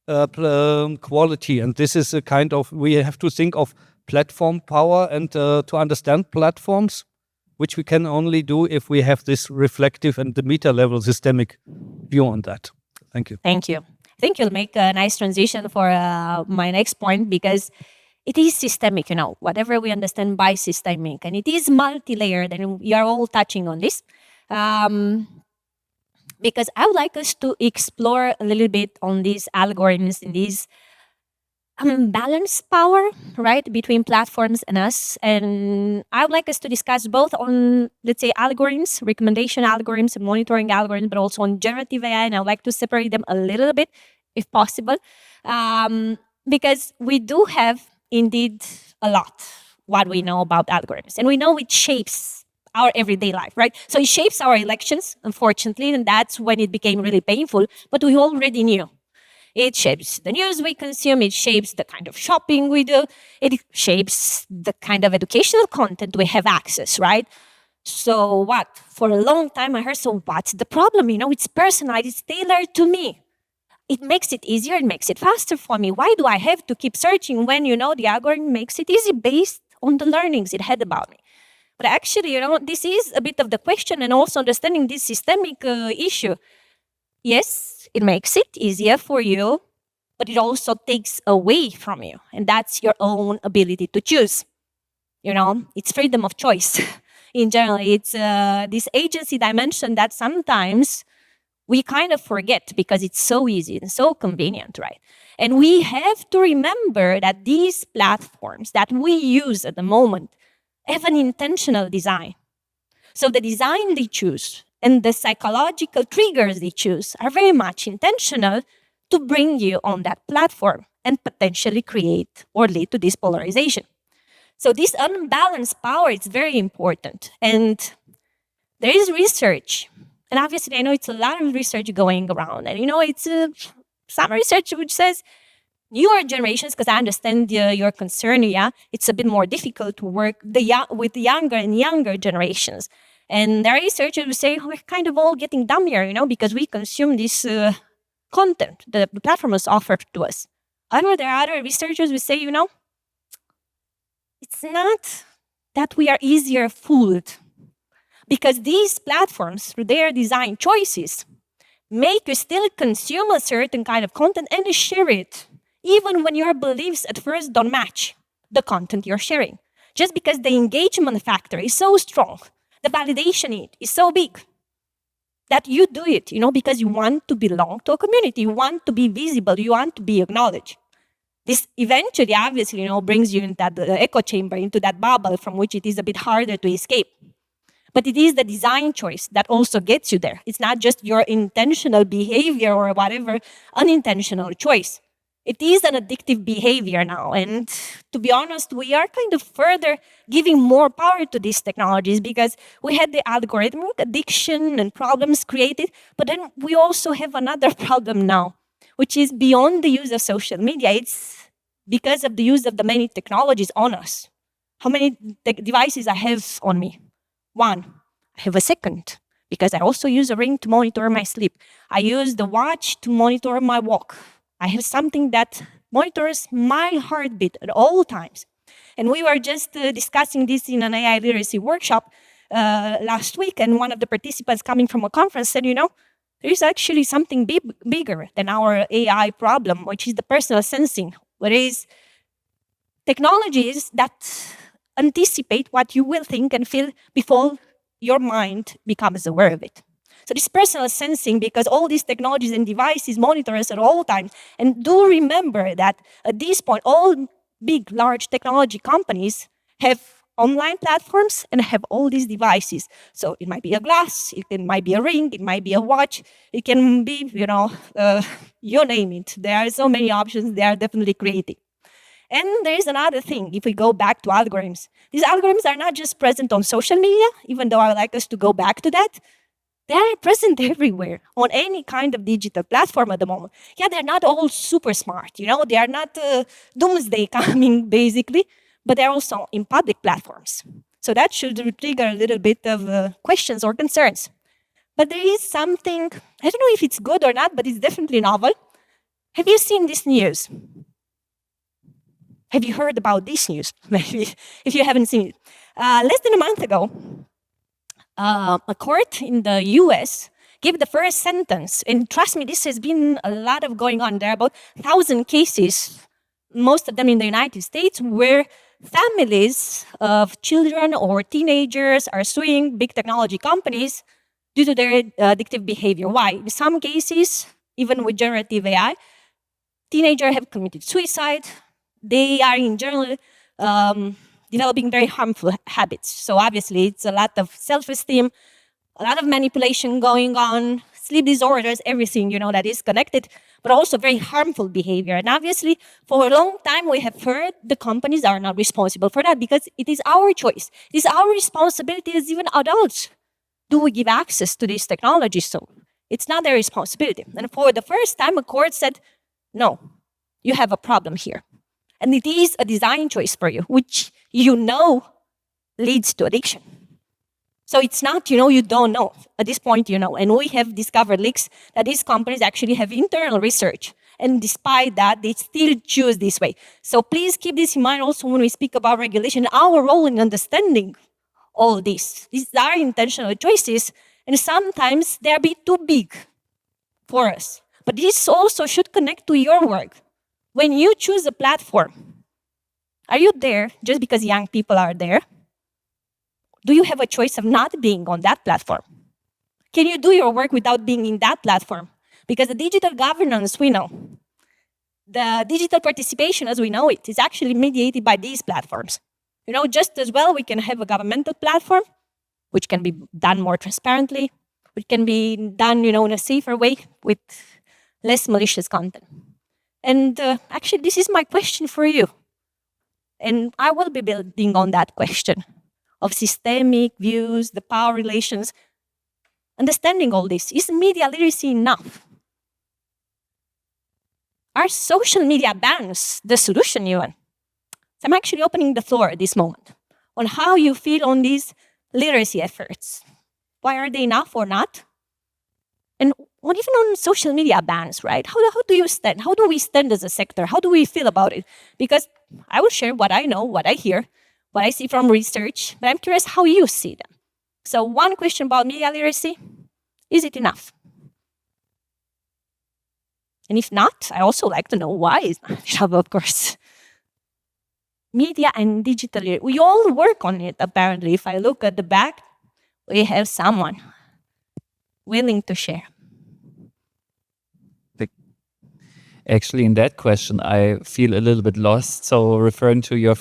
quality, and this is a kind of, we have to think of platform power and to understand platforms, which we can only do if we have this reflective and the meta level systemic view on that. Thank you. Thank you. I think you'll make a nice transition for my next point, because it is systemic, whatever we understand by systemic, and it is multi-layered, and we are all touching on this. Because I would like us to explore a little bit on these algorithms and these unbalanced power, right, between platforms and us. And I would like us to discuss both on, let's say, algorithms, recommendation algorithms, and monitoring algorithms, but also on generative AI. And I would like to separate them a little bit, if possible, because we do have indeed a lot what we know about algorithms, and we know it shapes our everyday life, right? So it shapes our elections, unfortunately, and that's when it became really painful, but we already knew. It shapes the news we consume, it shapes the kind of shopping we do, it shapes the kind of educational content we have access, right? So what? For a long time I heard, so what's the problem? It's personalized, it's tailored to me. It makes it easier, it makes it faster for me. Why do I have to keep searching when, the algorithm makes it easy based on the learnings it had about me? But actually, this is a bit of the question, and also understanding this systemic issue. Yes, it makes it easier for you, but it also takes away from you. And that's your own ability to choose. It's freedom of choice. In general, it's this agency dimension that sometimes we kind of forget because it's so easy and so convenient, right? And we have to remember that these platforms that we use at the moment have an intentional design. So the design they choose and the psychological triggers they choose are very much intentional to bring you on that platform and potentially create or lead to this polarization. So this unbalanced power is very important. And there is research. And obviously, I know it's a lot of research going around. And, it's some research which says newer generations, because I understand your concern, yeah, it's a bit more difficult to work with younger and younger generations. And there are researchers who say we're kind of all getting dumber, because we consume this content that the platform has offered to us. I know there are other researchers who say, it's not that we are easier fooled, because these platforms, through their design choices, make you still consume a certain kind of content and share it, even when your beliefs at first don't match the content you're sharing. Just because the engagement factor is so strong, the validation need is so big, that you do it, because you want to belong to a community, you want to be visible, you want to be acknowledged. This eventually, obviously, brings you into that echo chamber, into that bubble from which it is a bit harder to escape. But it is the design choice that also gets you there. It's not just your intentional behavior or whatever unintentional choice. It is an addictive behavior now. And to be honest, we are kind of further giving more power to these technologies, because we had the algorithmic addiction and problems created, but then we also have another problem now, which is beyond the use of social media. It's because of the use of the many technologies on us. How many devices I have on me? One. I have a second, because I also use a ring to monitor my sleep. I use the watch to monitor my walk. I have something that monitors my heartbeat at all times. And we were just discussing this in an AI literacy workshop. last week, and one of the participants coming from a conference said, there is actually something bigger than our AI problem, which is the personal sensing, what is technologies that anticipate what you will think and feel before your mind becomes aware of it. So this personal sensing, because all these technologies and devices monitor us at all times. And do remember that at this point, all big, large technology companies have online platforms and have all these devices. So it might be a glass, it might be a ring, it might be a watch, it can be, you name it. There are so many options they are definitely creating. And there is another thing, if we go back to algorithms. These algorithms are not just present on social media, even though I would like us to go back to that. They are present everywhere, on any kind of digital platform at the moment. Yeah, they're not all super smart, they are not doomsday coming, basically, but they're also in public platforms. So that should trigger a little bit of questions or concerns. But there is something, I don't know if it's good or not, but it's definitely novel. Have you seen this news? Have you heard about this news? Maybe, if you haven't seen it. Less than a month ago, a court in the US gave the first sentence. And trust me, this has been a lot of going on. There are about 1,000 cases, most of them in the United States, where families of children or teenagers are suing big technology companies due to their addictive behavior. Why? In some cases, even with generative AI, teenagers have committed suicide. They are in general developing very harmful habits. So obviously, it's a lot of self-esteem, a lot of manipulation going on, sleep disorders, everything, that is connected, but also very harmful behavior. And obviously, for a long time, we have heard the companies are not responsible for that because it is our choice. It is our responsibility as even adults. Do we give access to these technologies? So it's not their responsibility. And for the first time, a court said, no, you have a problem here. And it is a design choice for you, which leads to addiction. So it's not, you don't know. At this point, And we have discovered leaks that these companies actually have internal research. And despite that, they still choose this way. So please keep this in mind also when we speak about regulation, our role in understanding all this. These are intentional choices, and sometimes they are a bit too big for us. But this also should connect to your work. When you choose a platform, are you there just because young people are there? Do you have a choice of not being on that platform? Can you do your work without being in that platform? Because the digital governance, we know, the digital participation as we know it, is actually mediated by these platforms. Just as well, we can have a governmental platform, which can be done more transparently, which can be done, in a safer way with less malicious content. And actually, this is my question for you. And I will be building on that question of systemic views, the power relations, understanding all this. Is media literacy enough? Are social media bans the solution even? So I'm actually opening the floor at this moment on how you feel on these literacy efforts. Why are they enough or not? And even on social media bans, right? How do you stand? How do we stand as a sector? How do we feel about it? Because I will share what I know, what I hear, what I see from research, but I'm curious how you see them. So one question about media literacy, is it enough? And if not, I also like to know why it's not enough, of course. Media and digital literacy, we all work on it, apparently. If I look at the back, we have someone willing to share. Actually, in that question, I feel a little bit lost. So referring to your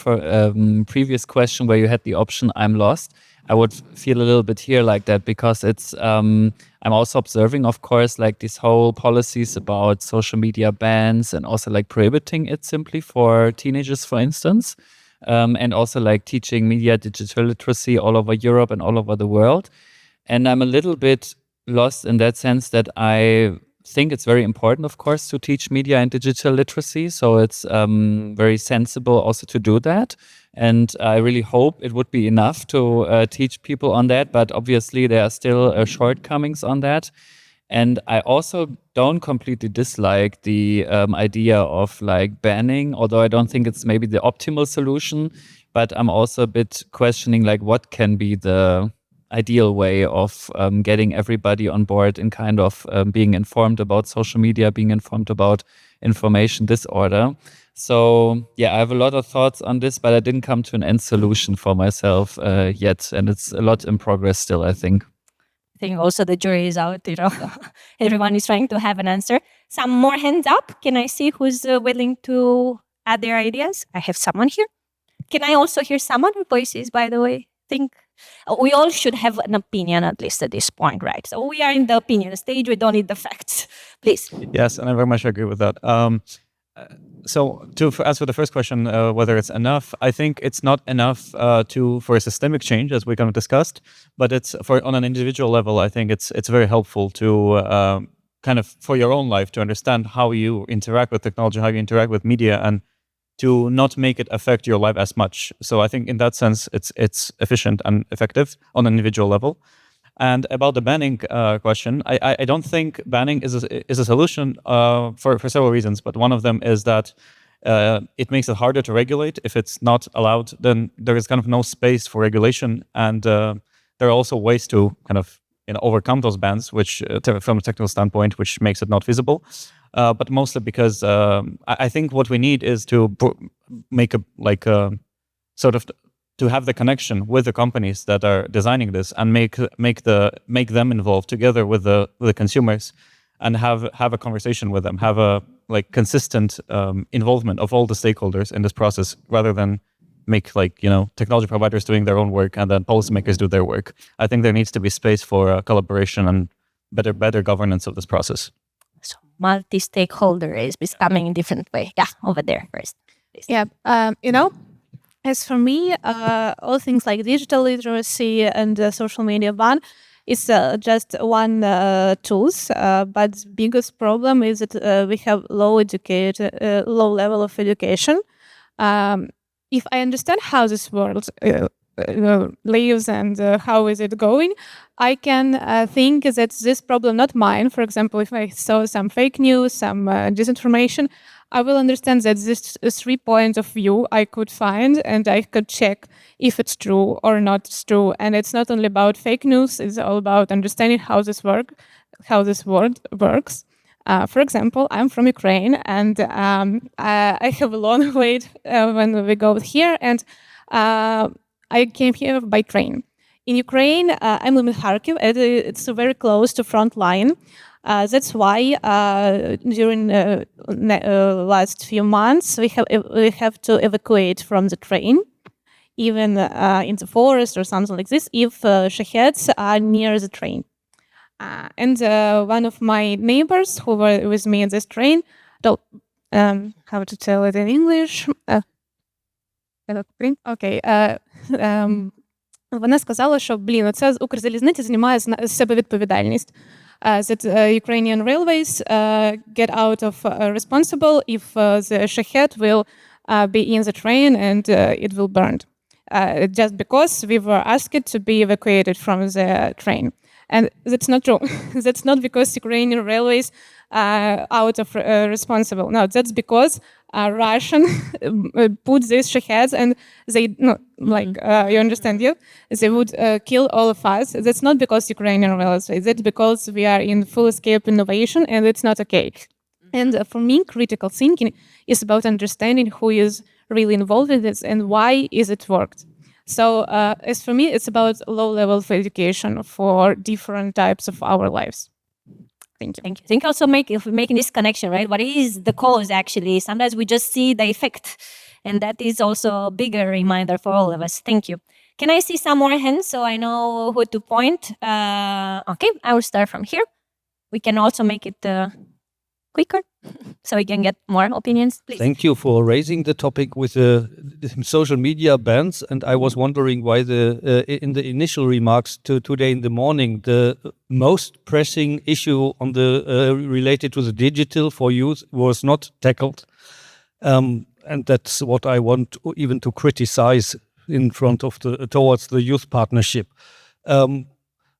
previous question where you had the option, I'm lost, I would feel a little bit here like that because it's, I'm also observing, of course, like these whole policies about social media bans and also like prohibiting it simply for teenagers, for instance, and also like teaching media digital literacy all over Europe and all over the world. And I'm a little bit lost in that sense that I think it's very important, of course, to teach media and digital literacy. So it's very sensible also to do that. And I really hope it would be enough to teach people on that. But obviously, there are still shortcomings on that. And I also don't completely dislike the idea of like banning, although I don't think it's maybe the optimal solution. But I'm also a bit questioning like what can be the ideal way of getting everybody on board and kind of being informed about social media, being informed about information disorder. So yeah, I have a lot of thoughts on this, but I didn't come to an end solution for myself yet, and it's a lot in progress still, I think. I think also the jury is out, everyone is trying to have an answer. Some more hands up. Can I see who's willing to add their ideas? I have someone here. Can I also hear some other voices, by the way? Think we all should have an opinion at least at this point, right? So we are in the opinion stage. We don't need the facts. Please. Yes, and I very much agree with that. So as for the first question, whether it's enough, I think it's not enough for a systemic change, as we kind of discussed, but it's on an individual level. I think it's very helpful to kind of for your own life to understand how you interact with technology, how you interact with media, and to not make it affect your life as much. So I think in that sense, it's efficient and effective on an individual level. And about the banning question, I don't think banning is a solution for several reasons. But one of them is that it makes it harder to regulate. If it's not allowed, then there is kind of no space for regulation. And there are also ways to kind of overcome those bans, which from a technical standpoint, which makes it not feasible. But mostly because I think what we need is to make sort of to have the connection with the companies that are designing this and make them involved together with the consumers, and have a conversation with them, have a consistent involvement of all the stakeholders in this process, rather than make technology providers doing their own work and then policymakers do their work. I think there needs to be space for collaboration and better governance of this process. So multi-stakeholder is coming in different way. Yeah, over there first. Please. Yeah, as for me, all things like digital literacy and social media ban is just one tools. But the biggest problem is that we have low level of education. If I understand how this world lives and how is it going, I can think that this problem not mine. For example, if I saw some fake news, some disinformation, I will understand that this 3 points of view I could find, and I could check if it's true or not true. And it's not only about fake news; it's all about understanding how this world works. For example, I'm from Ukraine, and I have a long wait when we go here, and I came here by train. In Ukraine, I'm living in Kharkiv, and it's very close to front line. That's why during last few months we have to evacuate from the train, even in the forest or something like this, if shaheds are near the train. And one of my neighbors who were with me in this train told, how to tell it in English? Okay. Вона сказала, що, це Укрзалізниця знімає з себе відповідальність. That Ukrainian railways get out of responsible if the shahed will be in the train and it will burn. Just because we were asked to be evacuated from the train. And that's not true. That's not because Ukrainian railways are out of responsible. No, that's because Russian put these shaheds and they, you understand, they would kill all of us. That's not because Ukrainian railways. That's because we are in full escape innovation and it's not okay. And for me, critical thinking is about understanding who is really involved in this and why is it worked. So as for me, it's about low level of education for different types of our lives. Thank you. Thank you. I think also making this connection, right? What is the cause actually? Sometimes we just see the effect, and that is also a bigger reminder for all of us. Thank you. Can I see some more hands so I know who to point? Okay, I will start from here. We can also make it quicker so we can get more opinions. Please. Thank you for raising the topic with the social media bans. And I was wondering why in the initial remarks today in the morning, the most pressing issue on the related to the digital for youth was not tackled. And that's what I want even to criticize in front of towards the youth partnership.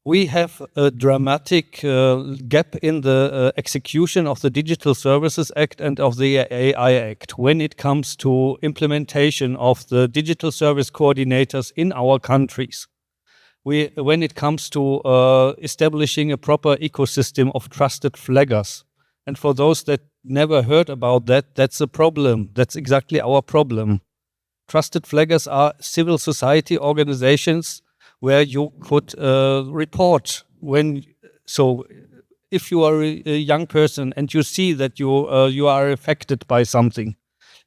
We have a dramatic gap in the execution of the Digital Services Act and of the AI Act when it comes to implementation of the digital service coordinators in our countries. when it comes to establishing a proper ecosystem of trusted flaggers. And for those that never heard about that, that's a problem. That's exactly our problem. Trusted flaggers are civil society organizations where you could report when. So, if you are a young person and you see that you are affected by something,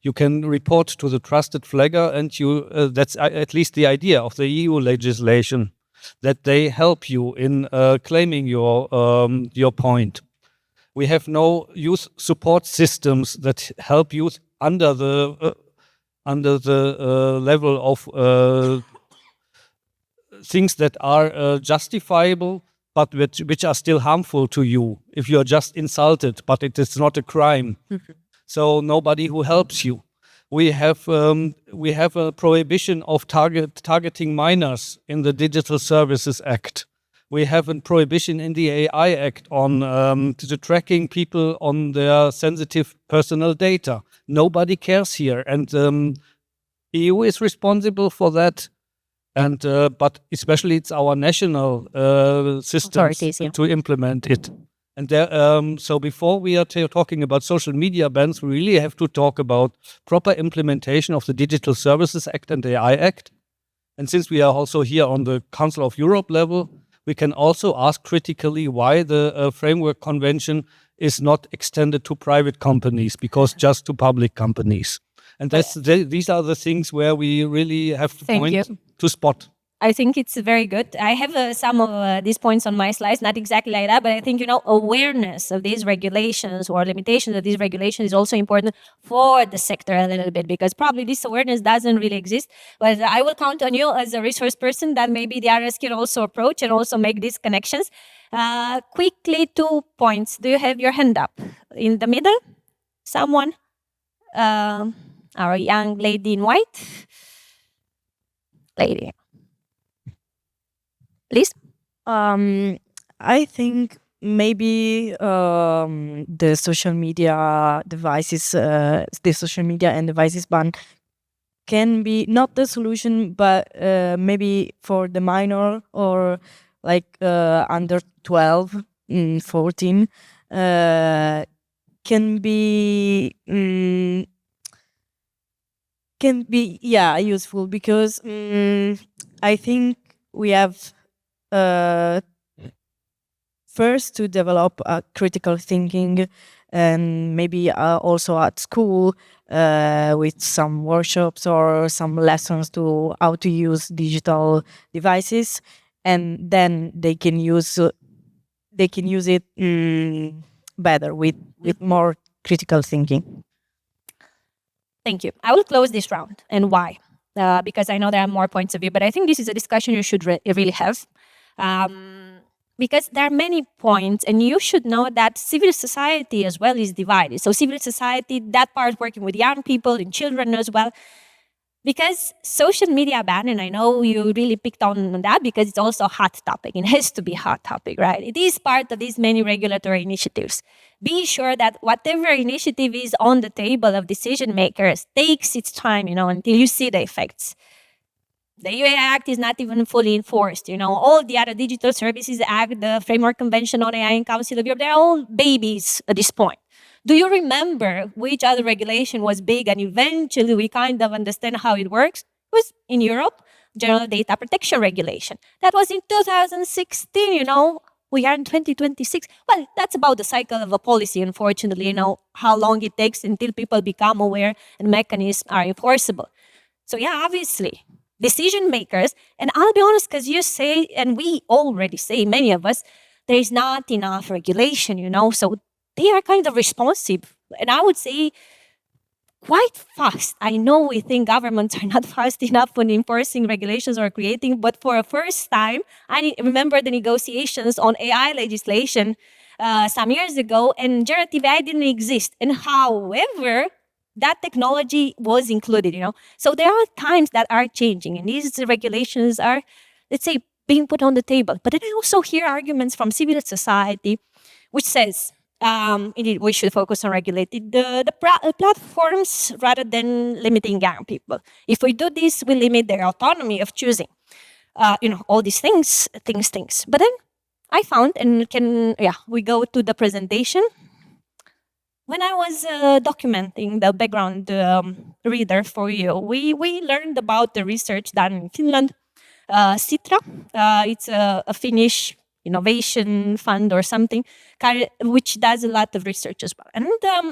you can report to the trusted flagger, and that's at least the idea of the EU legislation, that they help you in claiming your point. We have no youth support systems that help youth under the level of things that are justifiable, but which are still harmful to you if you are just insulted, but it is not a crime. So nobody who helps you. We have a prohibition of targeting minors in the Digital Services Act. We have a prohibition in the AI Act on to tracking people on their sensitive personal data. Nobody cares here, and EU is responsible for that. And but especially it's our national systems to implement it. And there, so before we are talking about social media bans, we really have to talk about proper implementation of the Digital Services Act and the AI Act. And since we are also here on the Council of Europe level, we can also ask critically why the Framework Convention is not extended to private companies, because just to public companies. And these are the things where we really have to point to spot. I think it's very good. I have some of these points on my slides, not exactly like that, but I think, awareness of these regulations or limitations of these regulations is also important for the sector a little bit, because probably this awareness doesn't really exist. But I will count on you as a resource person that maybe the others can also approach and also make these connections. Quickly, 2 points. Do you have your hand up? In the middle? Someone? Our young lady in white? Lady. Please. I think maybe the social media devices, the social media and devices ban can be not the solution, but maybe for the minor or like under 12, 14, can be useful, because I think we have first to develop a critical thinking, and maybe also at school with some workshops or some lessons to how to use digital devices, and then they can use it better with more critical thinking. Thank you. I will close this round. And why? Because I know there are more points of view, but I think this is a discussion you should really have. Because there are many points, and you should know that civil society as well is divided. So civil society, that part working with young people and children as well. Because social media ban, and I know you really picked on that because it's also a hot topic. It has to be a hot topic, right? It is part of these many regulatory initiatives. Be sure that whatever initiative is on the table of decision makers takes its time, until you see the effects. The UA Act is not even fully enforced. All the other Digital Services Act, the Framework Convention on AI in Council of Europe, they're all babies at this point. Do you remember which other regulation was big and eventually we kind of understand how it works? It was in Europe, General Data Protection Regulation. That was in 2016, We are in 2026. Well, that's about the cycle of a policy, unfortunately, how long it takes until people become aware and mechanisms are enforceable. So yeah, obviously, decision makers, and I'll be honest, because you say, and we already say, many of us, there is not enough regulation, so they are kind of responsive. And I would say quite fast. I know we think governments are not fast enough when enforcing regulations or creating, but for a first time, I remember the negotiations on AI legislation some years ago, and generative AI didn't exist. And however, that technology was included, So there are times that are changing, and these regulations are, let's say, being put on the table. But then I also hear arguments from civil society, which says, indeed, we should focus on regulating the platforms rather than limiting young people. If we do this, we limit their autonomy of choosing. all these things. But then I found, and we go to the presentation. When I was documenting the background reader for you, we learned about the research done in Finland. Sitra, it's a Finnish innovation fund or something, which does a lot of research as well. And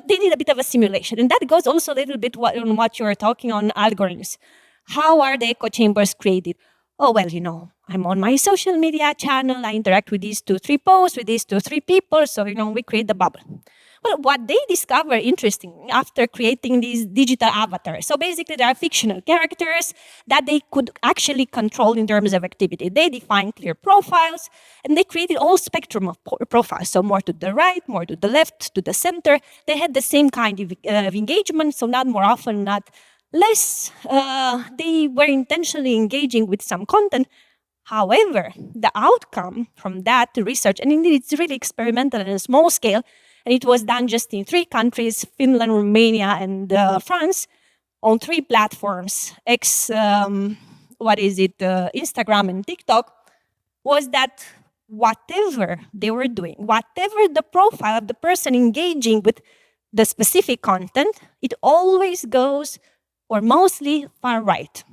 they did a bit of a simulation. And that goes also a little bit on what you were talking on algorithms. How are the echo chambers created? Oh, well, I'm on my social media channel. I interact with these 2-3 posts, with these 2-3 people. So, we create the bubble. Well, what they discover interesting after creating these digital avatars. So basically, there are fictional characters that they could actually control in terms of activity. They define clear profiles, and they created all spectrum of profiles. So more to the right, more to the left, to the center. They had the same kind of engagement, so not more often, not less. They were intentionally engaging with some content. However, the outcome from that research, and indeed it's really experimental on a small scale, and it was done just in 3 countries, Finland, Romania, and France, on 3 platforms, Instagram and TikTok, was that whatever they were doing, whatever the profile of the person engaging with the specific content, it always goes, or mostly, far right.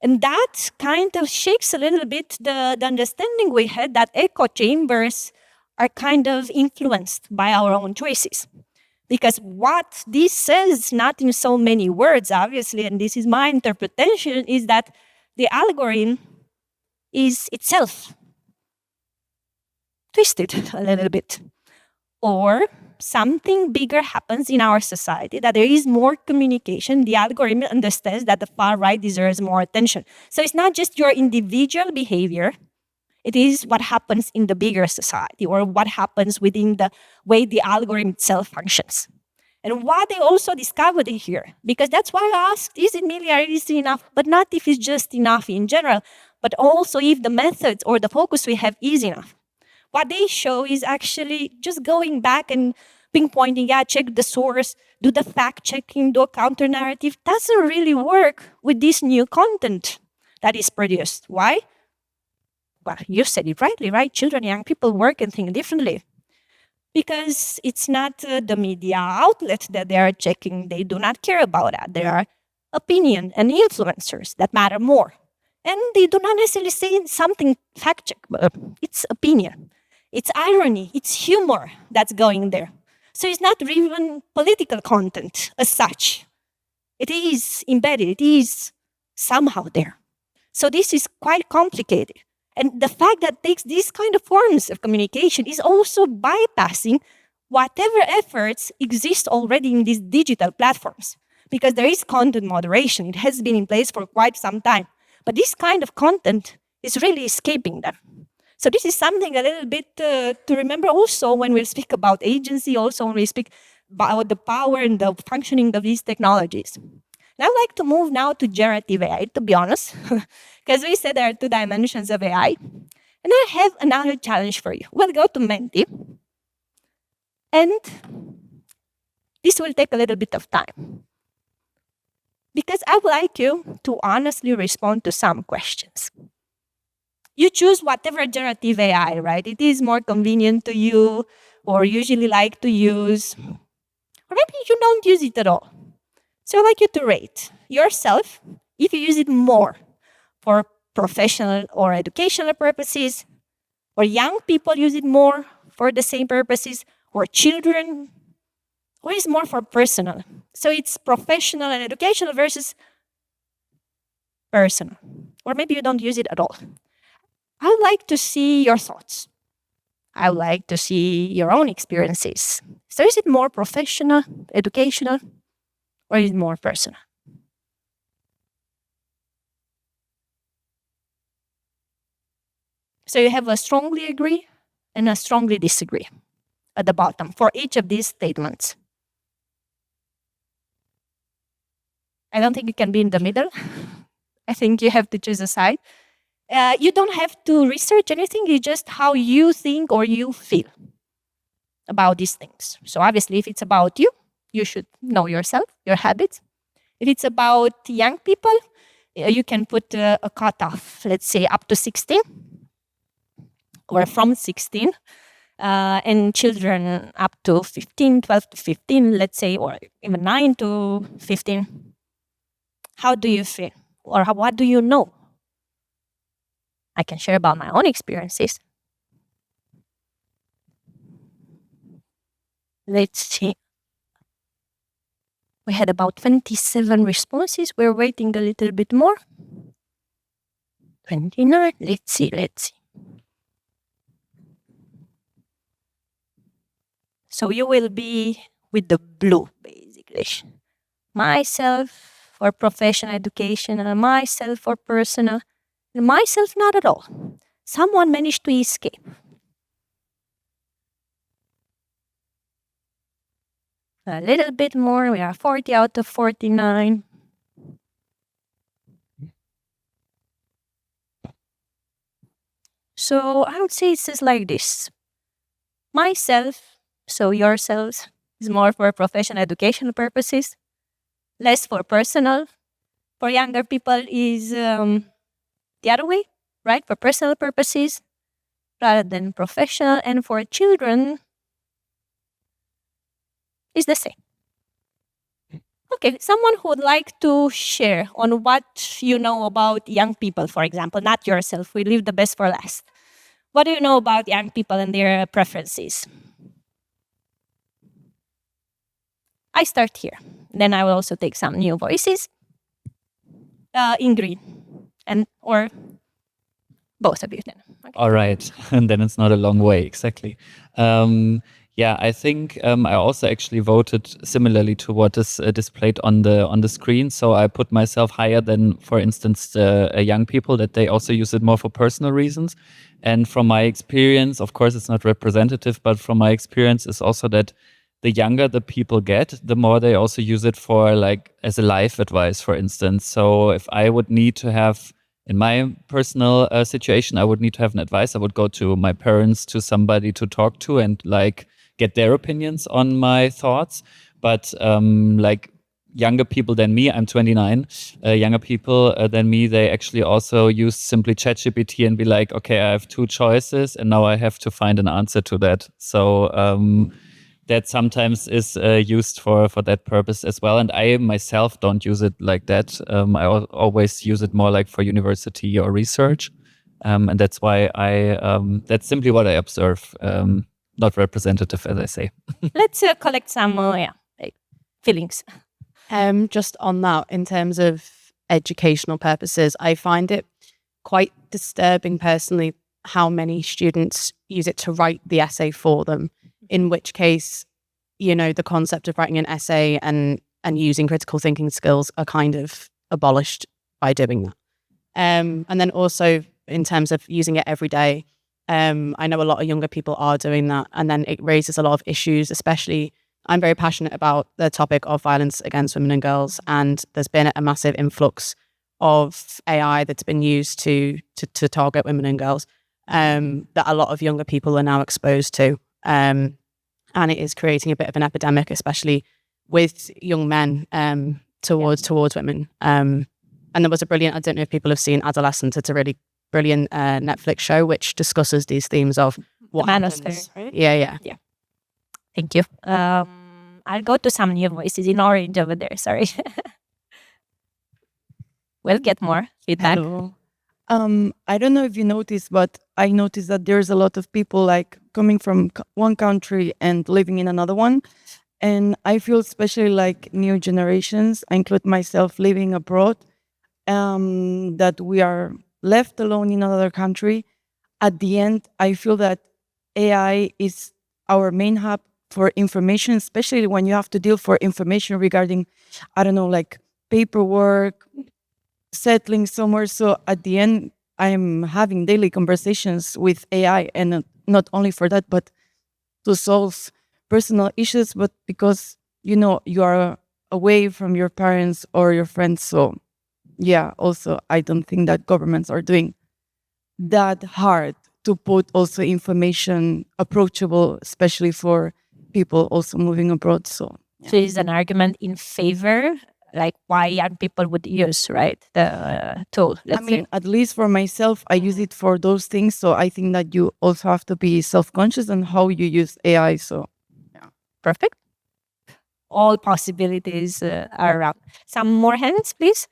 And that kind of shakes a little bit the understanding we had that echo chambers are kind of influenced by our own choices. Because what this says, not in so many words, obviously, and this is my interpretation, is that the algorithm is itself twisted a little bit. Or something bigger happens in our society, that there is more communication. The algorithm understands that the far right deserves more attention. So it's not just your individual behavior, it is what happens in the bigger society, or what happens within the way the algorithm itself functions. And what they also discovered here, because that's why I asked, is it militarity enough? But not if it's just enough in general, but also if the methods or the focus we have is enough. What they show is actually just going back and pinpointing, check the source, do the fact checking, do a counter narrative, doesn't really work with this new content that is produced. Why? Well, you said it rightly, right? Children, young people work and think differently. Because it's not the media outlet that they are checking. They do not care about that. There are opinion and influencers that matter more. And they do not necessarily say something fact check, but it's opinion. It's irony, it's humor that's going there. So it's not even political content as such. It is embedded, it is somehow there. So this is quite complicated. And the fact that takes these kind of forms of communication is also bypassing whatever efforts exist already in these digital platforms. Because there is content moderation, it has been in place for quite some time. But this kind of content is really escaping them. So this is something a little bit to remember also when we speak about agency, also when we speak about the power and the functioning of these technologies. And I'd like to move now to generative AI, to be honest, because we said there are 2 dimensions of AI. And I have another challenge for you. We'll go to Menti. And this will take a little bit of time. Because I would like you to honestly respond to some questions. You choose whatever generative AI, right? It is more convenient to you, or usually like to use, or maybe you don't use it at all. So I'd like you to rate yourself if you use it more for professional or educational purposes, or young people use it more for the same purposes, or children, or is more for personal. So it's professional and educational versus personal. Or maybe you don't use it at all. I would like to see your thoughts. I would like to see your own experiences. So is it more professional, educational, or is it more personal? So you have a strongly agree and a strongly disagree at the bottom for each of these statements. I don't think you can be in the middle. I think you have to choose a side. You don't have to research anything. It's just how you think or you feel about these things. So obviously, if it's about you, you should know yourself, your habits. If it's about young people, you can put a cutoff, let's say up to 16 or from 16, and children up to 15, 12 to 15, let's say, or even 9 to 15. How do you feel? Or what do you know? I can share about my own experiences. Let's see. We had about 27 responses. We're waiting a little bit more. 29. Let's see. So you will be with the blue, basically. Myself for professional education, and myself for personal, and myself not at all. Someone managed to escape. A little bit more. We are 40 out of 49. So I would say it's just like this. Myself, so yourselves, is more for professional education purposes, less for personal. For younger people is the other way, right? For personal purposes rather than professional. And for children, is the same. Okay, someone who would like to share on what you know about young people, for example, not yourself. We leave the best for last. What do you know about young people and their preferences? I start here. Then I will also take some new voices. In green, and or both of you then. Okay. All right, and then it's not a long way, exactly. Yeah, I think I also actually voted similarly to what is displayed on the screen. So I put myself higher than, for instance, the young people, that they also use it more for personal reasons. And from my experience, of course, it's not representative, but from my experience, is also that the younger the people get, the more they also use it for, like, as a life advice, for instance. So if I would need to have, in my personal situation, I would need to have an advice, I would go to my parents, to somebody to talk to, and like get their opinions on my thoughts. But like younger people than me, I'm 29, younger people than me, they actually also use simply ChatGPT and be like, okay, I have two choices and now I have to find an answer to that. So that sometimes is used for that purpose as well. And I myself don't use it like that. I always use it more like for university or research. And that's why that's simply what I observe. Not representative, as I say. Let's collect some feelings. Just on that, in terms of educational purposes, I find it quite disturbing personally how many students use it to write the essay for them, in which case, you know, the concept of writing an essay and using critical thinking skills are kind of abolished by doing that. And then also in terms of using it every day, I know a lot of younger people are doing that, and then it raises a lot of issues, especially I'm very passionate about the topic of violence against women and girls, and there's been a massive influx of AI that's been used to target women and girls that a lot of younger people are now exposed to. And it is creating a bit of an epidemic, especially with young men towards women. And there was a brilliant, I don't know if people have seen Adolescent, it's a really brilliant Netflix show which discusses these themes of what the happens. manosphere, right? Yeah. Thank you. I'll go to some new voices in orange over there. Sorry. We'll get more feedback. Hello. I don't know if you noticed, but I noticed that there's a lot of people like coming from one country and living in another one. And I feel especially like new generations, I include myself living abroad, that we are left alone in another country. At the end, I feel that AI is our main hub for information, especially when you have to deal for information regarding, I don't know, like paperwork, settling somewhere. So at the end, I'm having daily conversations with AI, and not only for that, but to solve personal issues, but because, you know, you are away from your parents or your friends. So yeah, also, I don't think that governments are doing that hard to put also information approachable, especially for people also moving abroad. So So it's an argument in favor like why young people would use, right, the tool. I mean, at least for myself, I use it for those things. So I think that you also have to be self-conscious on how you use AI. So Perfect. All possibilities are around. Some more hands, please.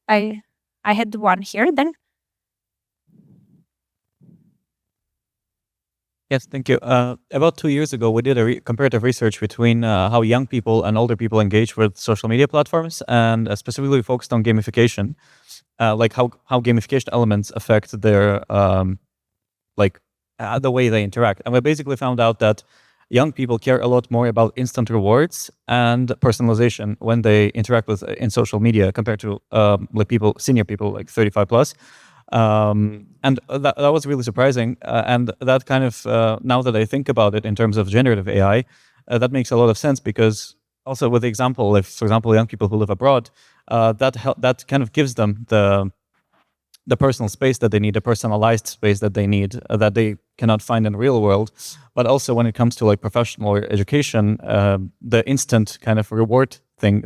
I had one here then. Yes, thank you. About 2 years ago, we did a comparative research between how young people and older people engage with social media platforms, and specifically focused on gamification, like how gamification elements affect their the way they interact. And we basically found out that young people care a lot more about instant rewards and personalization when they interact with in social media compared to senior people like 35 plus. And that was really surprising. And that kind of, now that I think about it in terms of generative AI, that makes a lot of sense, because also with the example, if, for example, young people who live abroad, that kind of gives them the personal space that they need, the personalized space that they need, that they cannot find in the real world. But also when it comes to like professional education, the instant kind of reward thing,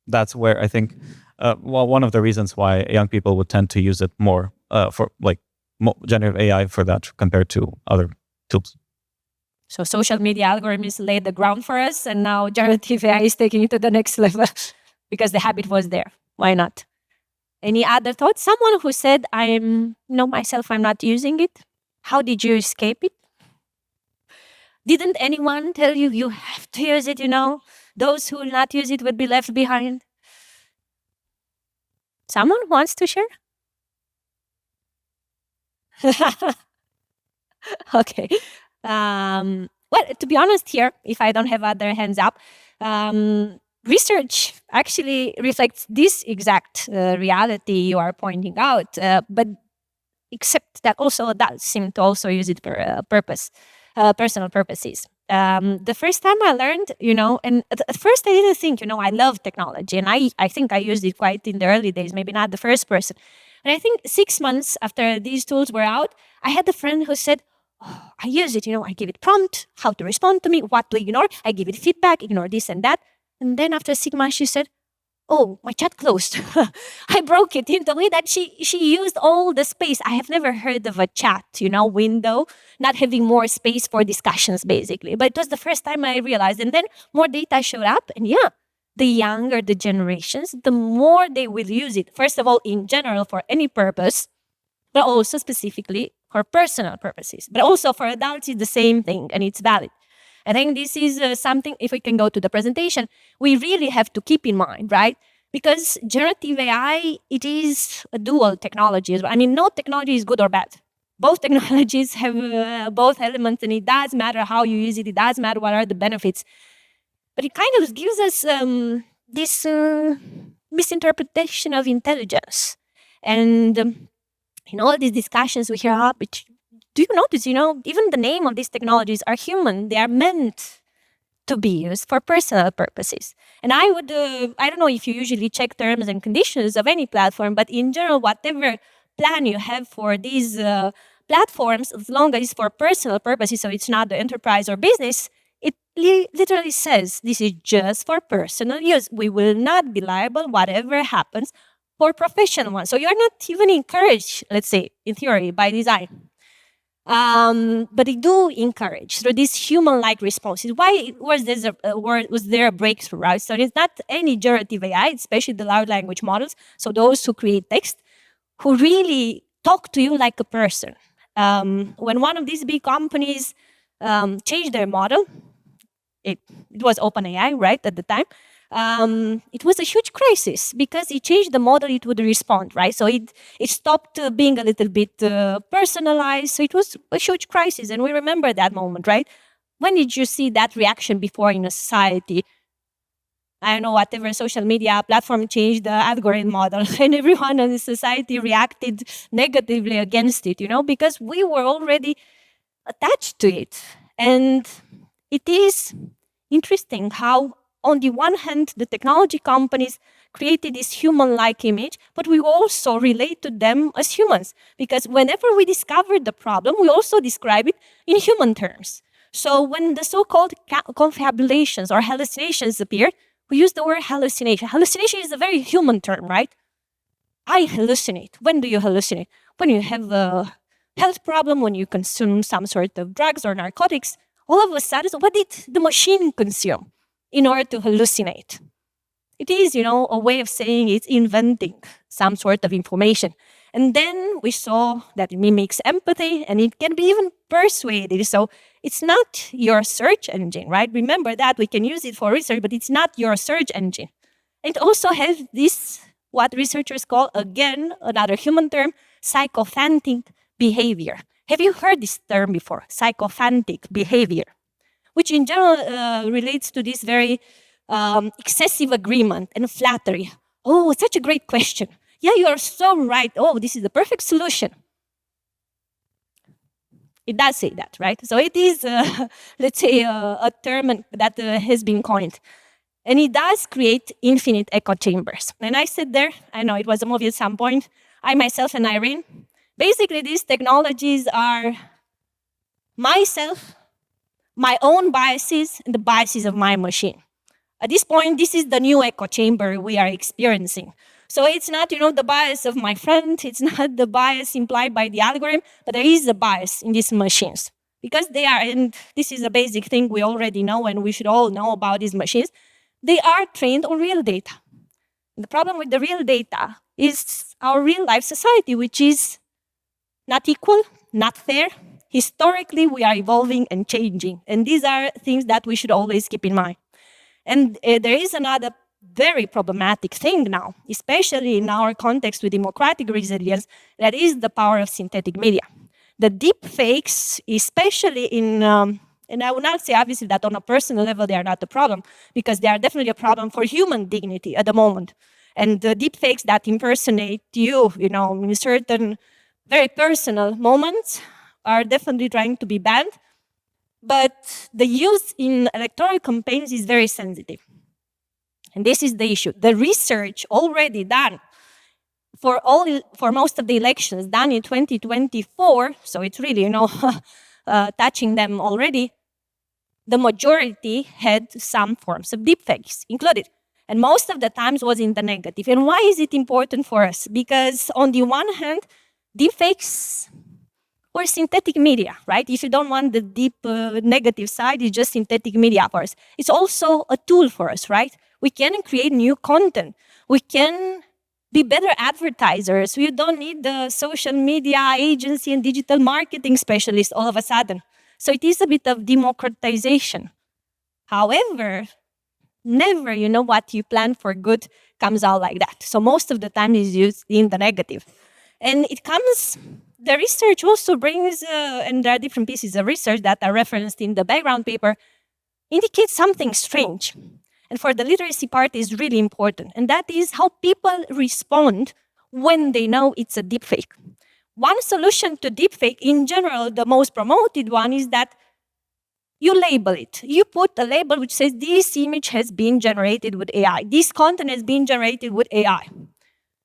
that's where I think one of the reasons why young people would tend to use it more for like generative AI for that compared to other tools. So social media algorithms laid the ground for us, and now generative AI is taking it to the next level because the habit was there. Why not? Any other thoughts? Someone who said, I'm not using it. How did you escape it? Didn't anyone tell you you have to use it, Those who will not use it will be left behind. Someone wants to share? Okay. Well, to be honest here, if I don't have other hands up, research actually reflects this exact reality you are pointing out, but except that also adults seem to also use it for personal purposes. The first time I learned, and at first I didn't think, I love technology, and I think I used it quite in the early days, maybe not the first person. And I think 6 months after these tools were out, I had a friend who said, I use it, I give it prompt, how to respond to me, what to ignore. I give it feedback, ignore this and that. And then after 6 months, she said, oh, my chat closed. I broke it in the way that she used all the space. I have never heard of a chat, window, not having more space for discussions, basically. But it was the first time I realized. And then more data showed up. And the younger the generations, the more they will use it. First of all, in general, for any purpose, but also specifically for personal purposes. But also for adults, it's the same thing, and it's valid. I think this is something, if we can go to the presentation, we really have to keep in mind, right? Because generative AI, it is a dual technology as well. I mean, no technology is good or bad. Both technologies have both elements, and it does matter how you use it. It does matter what are the benefits. But it kind of gives us this misinterpretation of intelligence. And in all these discussions we hear up, do you notice, even the name of these technologies are human. They are meant to be used for personal purposes. And I don't know if you usually check terms and conditions of any platform, but in general, whatever plan you have for these platforms, as long as it's for personal purposes, so it's not the enterprise or business, it literally says this is just for personal use. We will not be liable, whatever happens, for professional ones. So you're not even encouraged, let's say, in theory, by design. But they do encourage through these human-like responses. Why was there a breakthrough, right? So it's not any generative AI, especially the large language models. So those who create text, who really talk to you like a person. When one of these big companies changed their model, it was OpenAI, right, at the time. It was a huge crisis because it changed the model it would respond, right? So it stopped being a little bit personalized. So it was a huge crisis. And we remember that moment, right? When did you see that reaction before in a society? I don't know, whatever social media platform changed the algorithm model and everyone in the society reacted negatively against it, because we were already attached to it. And it is interesting how on the one hand, the technology companies created this human-like image, but we also relate to them as humans. Because whenever we discover the problem, we also describe it in human terms. So when the so-called confabulations or hallucinations appear, we use the word hallucination. Hallucination is a very human term, right? I hallucinate. When do you hallucinate? When you have a health problem, when you consume some sort of drugs or narcotics, all of a sudden, what did the machine consume in order to hallucinate? It is, a way of saying it's inventing some sort of information. And then we saw that it mimics empathy and it can be even persuaded. So it's not your search engine, right? Remember that we can use it for research, but it's not your search engine. It also has this, what researchers call, again, another human term, sycophantic behavior. Have you heard this term before? Sycophantic behavior, which in general relates to this very excessive agreement and flattery. Oh, such a great question. Yeah, you are so right. Oh, this is the perfect solution. It does say that, right? So it is, let's say, a term that has been coined. And it does create infinite echo chambers. And I said there, I know it was a movie at some point, I myself and Irene, basically these technologies are myself, my own biases, and the biases of my machine. At this point, this is the new echo chamber we are experiencing. So it's not, the bias of my friend, it's not the bias implied by the algorithm, but there is a bias in these machines. Because they are, and this is a basic thing we already know and we should all know about these machines, they are trained on real data. And the problem with the real data is our real life society, which is not equal, not fair. Historically, we are evolving and changing. And these are things that we should always keep in mind. And there is another very problematic thing now, especially in our context with democratic resilience, that is the power of synthetic media. The deep fakes, especially in, and I would not say obviously that on a personal level they are not a problem, because they are definitely a problem for human dignity at the moment. And the deep fakes that impersonate you, in certain very personal moments are definitely trying to be banned. But the use in electoral campaigns is very sensitive. And this is the issue. The research already done for most of the elections done in 2024, so it's really, touching them already, the majority had some forms of deepfakes included. And most of the times was in the negative. And why is it important for us? Because on the one hand, deepfakes or synthetic media, right? If you don't want the deep negative side, it's just synthetic media for us. It's also a tool for us, right? We can create new content. We can be better advertisers. We don't need the social media agency and digital marketing specialist all of a sudden. So it is a bit of democratization. However, never, what you plan for good comes out like that. So most of the time is used in the negative. And the research also brings, and there are different pieces of research that are referenced in the background paper, indicates something strange. And for the literacy part is really important. And that is how people respond when they know it's a deepfake. One solution to deepfake, in general, the most promoted one, is that you label it. You put a label which says this image has been generated with AI. This content has been generated with AI.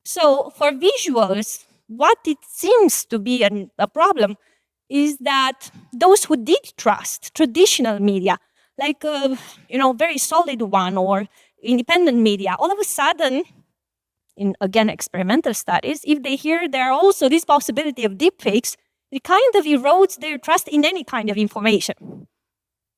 So for visuals, what it seems to be a problem is that those who did trust traditional media, like a very solid one or independent media, all of a sudden, in again experimental studies, if they hear there are also this possibility of deepfakes, it kind of erodes their trust in any kind of information.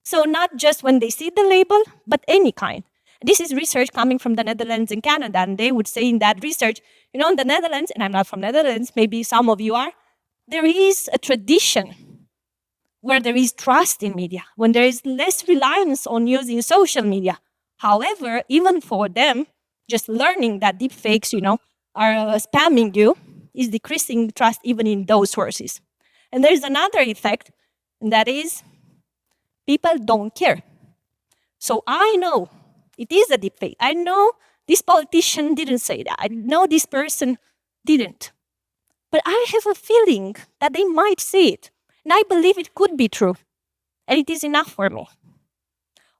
So not just when they see the label, but any kind. This is research coming from the Netherlands and Canada, and they would say in that research, in the Netherlands, and I'm not from Netherlands, maybe some of you are, there is a tradition where there is trust in media, when there is less reliance on using social media. However, even for them, just learning that deepfakes, are spamming you is decreasing trust even in those sources. And there's another effect, and that is people don't care. So I know it is a deepfake. I know this politician didn't say that. I know this person didn't. But I have a feeling that they might say it. And I believe it could be true. And it is enough for me.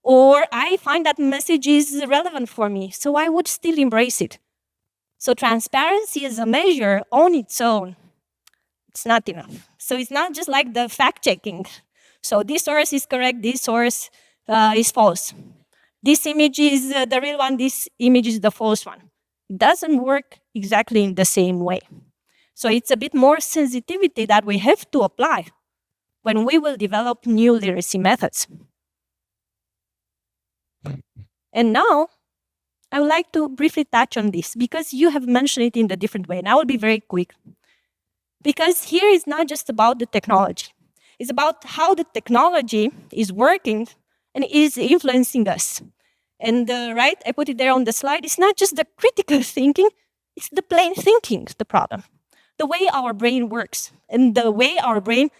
Or I find that message is relevant for me, so I would still embrace it. So transparency as a measure on its own, it's not enough. So it's not just like the fact-checking. So this source is correct, this source is false. This image is the real one, this image is the false one. It doesn't work exactly in the same way. So it's a bit more sensitivity that we have to apply when we will develop new literacy methods. And now, I would like to briefly touch on this because you have mentioned it in a different way, and I will be very quick. Because here it's not just about the technology. It's about how the technology is working and is influencing us. And right, I put it there on the slide, it's not just the critical thinking, it's the plain thinking, the problem. The way our brain works and the way our brain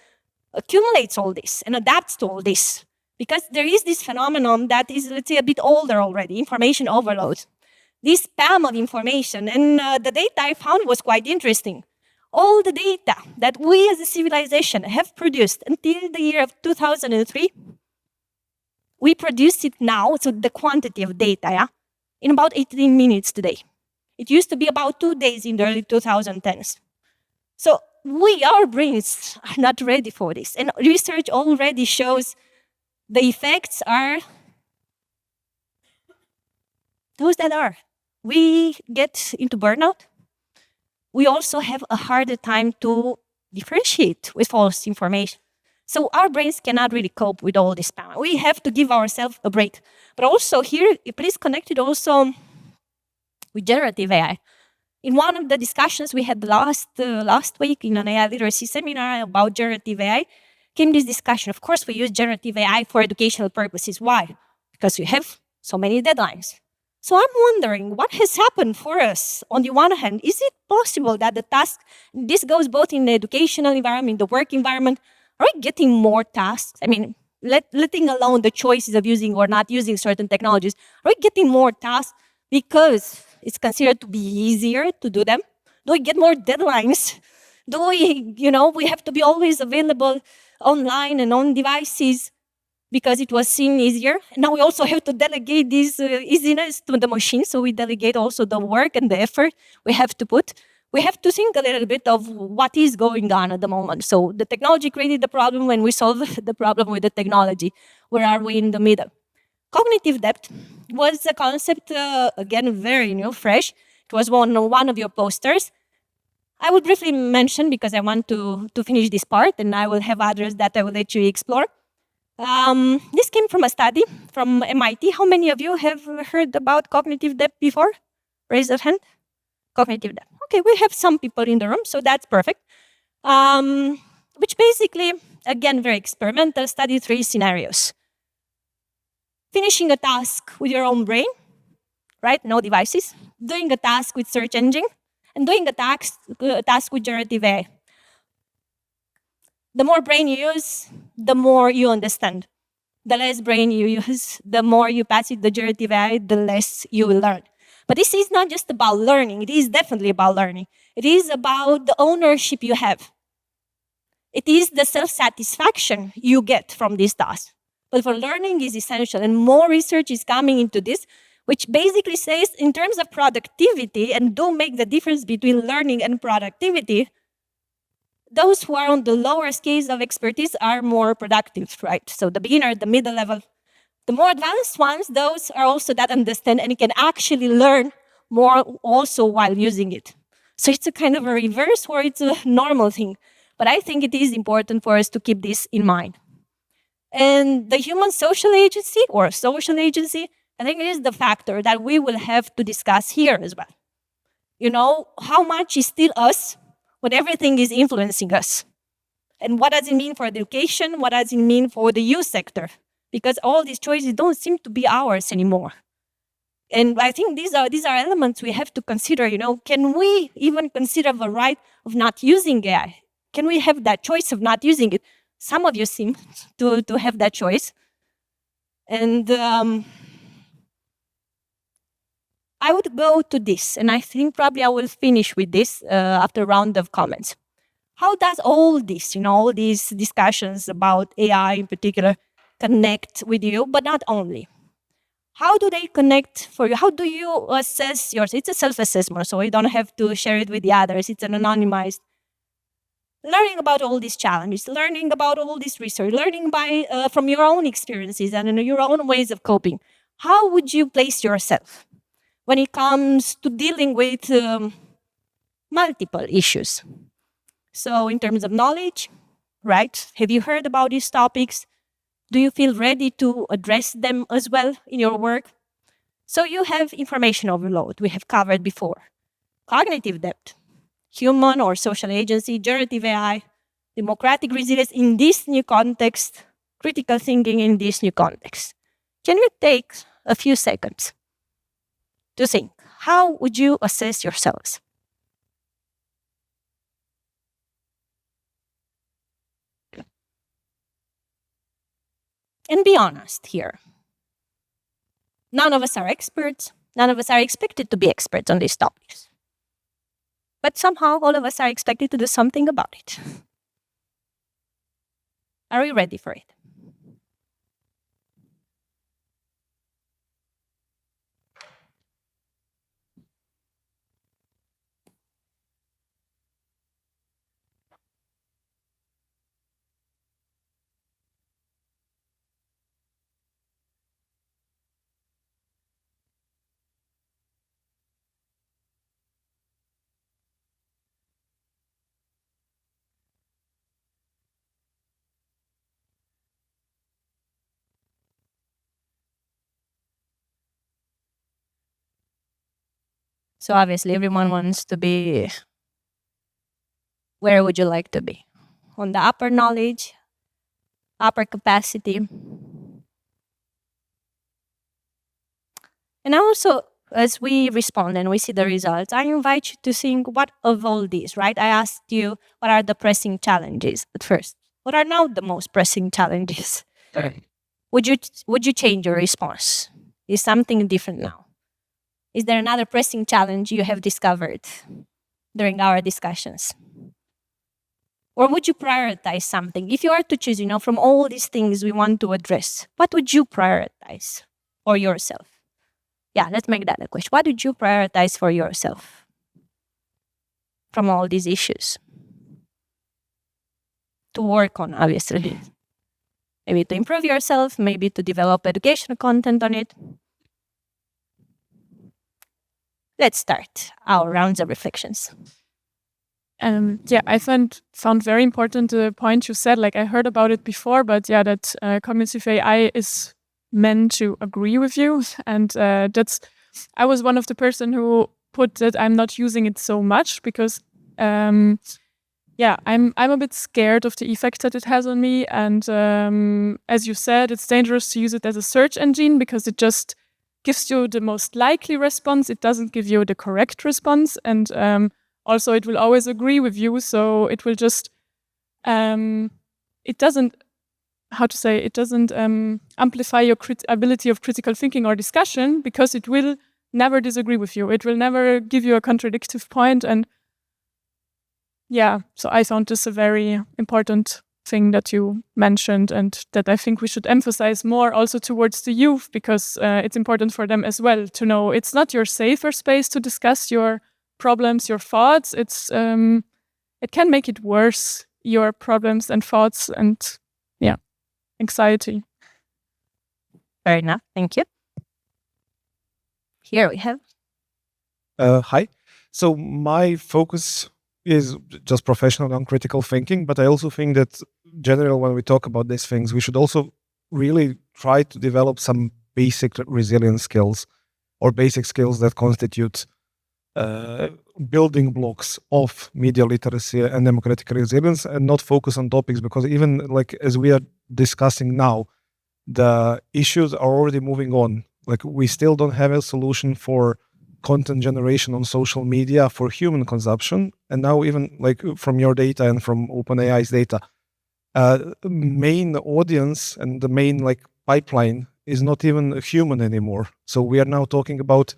accumulates all this and adapts to all this. Because there is this phenomenon that is, let's say, a bit older already, information overload. This spam of information, and the data I found was quite interesting. All the data that we as a civilization have produced until the year of 2003, we produce it now, so the quantity of data, yeah, in about 18 minutes today. It used to be about 2 days in the early 2010s. So our brains are not ready for this. And research already shows the effects are those that are. We get into burnout. We also have a harder time to differentiate with false information. So our brains cannot really cope with all this spam. We have to give ourselves a break. But also here, please connect it also with generative AI. In one of the discussions we had last week in an AI literacy seminar about generative AI, came this discussion. Of course, we use generative AI for educational purposes. Why? Because we have so many deadlines. So I'm wondering what has happened for us. On the one hand, is it possible that the task, this goes both in the educational environment, the work environment, are we getting more tasks? I mean, letting alone the choices of using or not using certain technologies, are we getting more tasks because it's considered to be easier to do them? Do we get more deadlines? Do we, we have to be always available online and on devices because it was seen easier? And now we also have to delegate this easiness to the machine, so we delegate also the work and the effort we have to put. We have to think a little bit of what is going on at the moment. So the technology created the problem, when we solve the problem with the technology, where are we in the middle? Cognitive depth was a concept, again, very new, fresh. It was one of your posters. I will briefly mention because I want to finish this part, and I will have others that I will let you explore. This came from a study from MIT. How many of you have heard about cognitive depth before? Raise your hand. Cognitive depth. Okay, we have some people in the room, so that's perfect. Which basically, again, very experimental, study 3 scenarios. Finishing a task with your own brain, right? No devices. Doing a task with search engine, and doing a task with generative AI. The more brain you use, the more you understand. The less brain you use, the more you pass it the generative AI, the less you will learn. But this is not just about learning. It is definitely about learning. It is about the ownership you have. It is the self-satisfaction you get from this task. But for learning is essential, and more research is coming into this, which basically says in terms of productivity, and do make the difference between learning and productivity, those who are on the lower scales of expertise are more productive, right? So the beginner, the middle level. The more advanced ones, those are also that understand and can actually learn more also while using it. So it's a kind of a reverse, or it's a normal thing. But I think it is important for us to keep this in mind. And the human social agency, or social agency, I think it is the factor that we will have to discuss here as well. How much is still us when everything is influencing us? And what does it mean for education? What does it mean for the youth sector? Because all these choices don't seem to be ours anymore. And I think these are elements we have to consider. Can we even consider the right of not using AI? Can we have that choice of not using it? Some of you seem to have that choice. And I would go to this, and I think probably I will finish with this after a round of comments. How does all this, all these discussions about AI in particular, connect with you, but not only? How do they connect for you? How do you assess yours? It's a self-assessment, so you don't have to share it with the others. It's an anonymized. Learning about all these challenges, learning about all this research, learning from your own experiences and your own ways of coping. how would you place yourself when it comes to dealing with multiple issues? So in terms of knowledge, right? Have you heard about these topics? Do you feel ready to address them as well in your work? So you have information overload, we have covered before. Cognitive depth, human or social agency, generative AI, democratic resilience in this new context, critical thinking in this new context. Can you take a few seconds to think? How would you assess yourselves? And be honest here. None of us are experts. None of us are expected to be experts on these topics. But somehow all of us are expected to do something about it. Are we ready for it? So obviously everyone wants to be, where would you like to be? On the upper knowledge, upper capacity. And also, as we respond and we see the results, I invite you to think what of all these, right? I asked you, what are the pressing challenges at first? What are now the most pressing challenges? Would you change your response? Is something different now? Is there another pressing challenge you have discovered during our discussions? Or would you prioritize something? If you are to choose, from all these things we want to address, what would you prioritize for yourself? Yeah, let's make that a question. What would you prioritize for yourself from all these issues? To work on, obviously. Maybe to improve yourself, maybe to develop educational content on it. Let's start our rounds of reflections. I found very important the point you said. Like I heard about it before, but that cognitive AI is meant to agree with you, and I was one of the person who put that I'm not using it so much because I'm a bit scared of the effect that it has on me, and as you said, it's dangerous to use it as a search engine because it just gives you the most likely response. It doesn't give you the correct response, and also it will always agree with you. So it will just it doesn't amplify your ability of critical thinking or discussion because it will never disagree with you. It will never give you a contradictive point. And so I found this a very important thing that you mentioned and that I think we should emphasize more also towards the youth because it's important for them as well to know it's not your safer space to discuss your problems, your thoughts. It can make it worse, your problems and thoughts and anxiety. Fair enough. Thank you. Here we have. Hi. So my focus is just professional and critical thinking, but I also think that generally when we talk about these things, we should also really try to develop some basic resilience skills or basic skills that constitute building blocks of media literacy and democratic resilience and not focus on topics because even like as we are discussing now, the issues are already moving on. Like we still don't have a solution for content generation on social media for human consumption. And now even like from your data and from OpenAI's data, main audience and the main like pipeline is not even a human anymore. So we are now talking about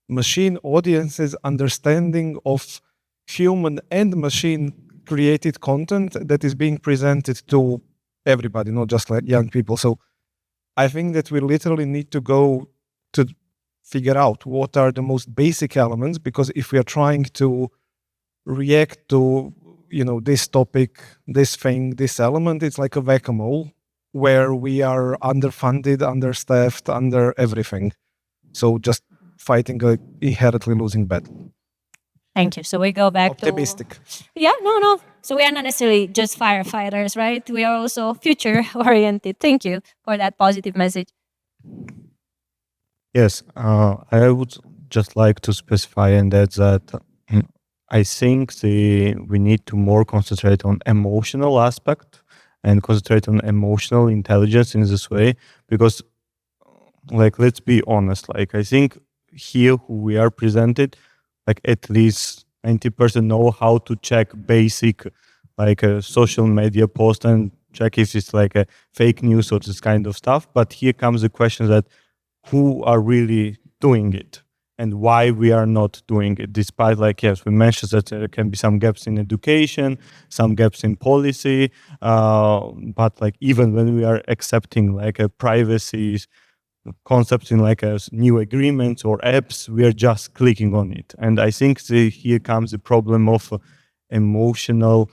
machine audiences understanding of human and machine created content that is being presented to everybody, not just like young people. So I think that we literally need to go to figure out what are the most basic elements, because if we are trying to react to, this topic, this thing, this element, it's like a whack-a-mole. where we are underfunded, understaffed, under everything. So just fighting a inherently losing battle. Thank you. So we go back Optimistic. to... Yeah, no. So we are not necessarily just firefighters, right? We are also future-oriented. Thank you for that positive message. Yes, I would just like to specify in that I think we need to more concentrate on emotional aspect and concentrate on emotional intelligence in this way, because like, let's be honest, like, I think here who we are presented, like, at least 90% know how to check basic, like, a social media post and check if it's like a fake news or this kind of stuff. But here comes the question that who are really doing it and why we are not doing it, despite, like, yes, we mentioned that there can be some gaps in education, some gaps in policy, but like, even when we are accepting like a privacy concepts in like a new agreements or apps, we are just clicking on it. And I think here comes the problem of emotional,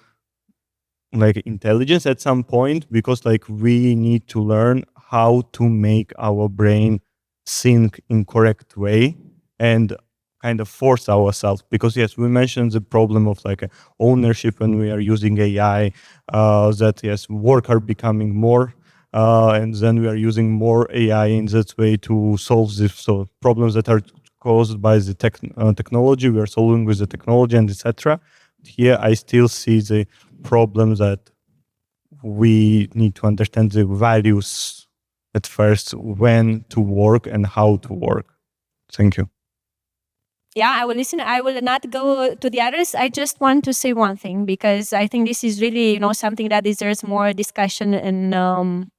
like, intelligence at some point, because like, we need to learn how to make our brain think in correct way and kind of force ourselves, because yes, we mentioned the problem of like ownership when we are using AI, that yes, work are becoming more, and then we are using more AI in that way to solve these problems that are caused by the technology. We are solving with the technology and etc. Here I still see the problem that we need to understand the values at first, when to work and how to work. Thank you. Yeah, I will listen. I will not go to the others. I just want to say one thing, because I think this is really, something that deserves more discussion and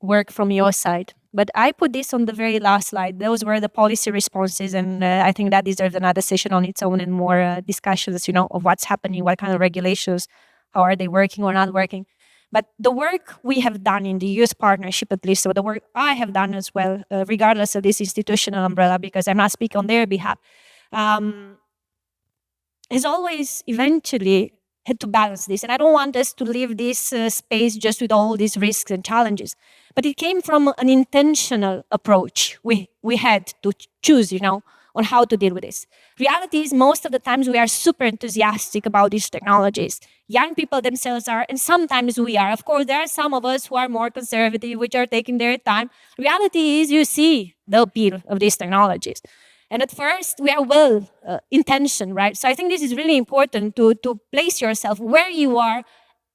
work from your side. But I put this on the very last slide. Those were the policy responses, and I think that deserves another session on its own and more discussions, of what's happening, what kind of regulations, how are they working or not working. But the work we have done in the youth partnership, at least, so the work I have done as well, regardless of this institutional umbrella, because I'm not speaking on their behalf, has always eventually had to balance this. And I don't want us to leave this space just with all these risks and challenges. But it came from an intentional approach we had to choose, on how to deal with this. Reality is, most of the times we are super enthusiastic about these technologies. Young people themselves are, and sometimes we are. Of course, there are some of us who are more conservative, which are taking their time. Reality is, you see the appeal of these technologies. And at first, we are well intentioned, right? So I think this is really important to place yourself where you are,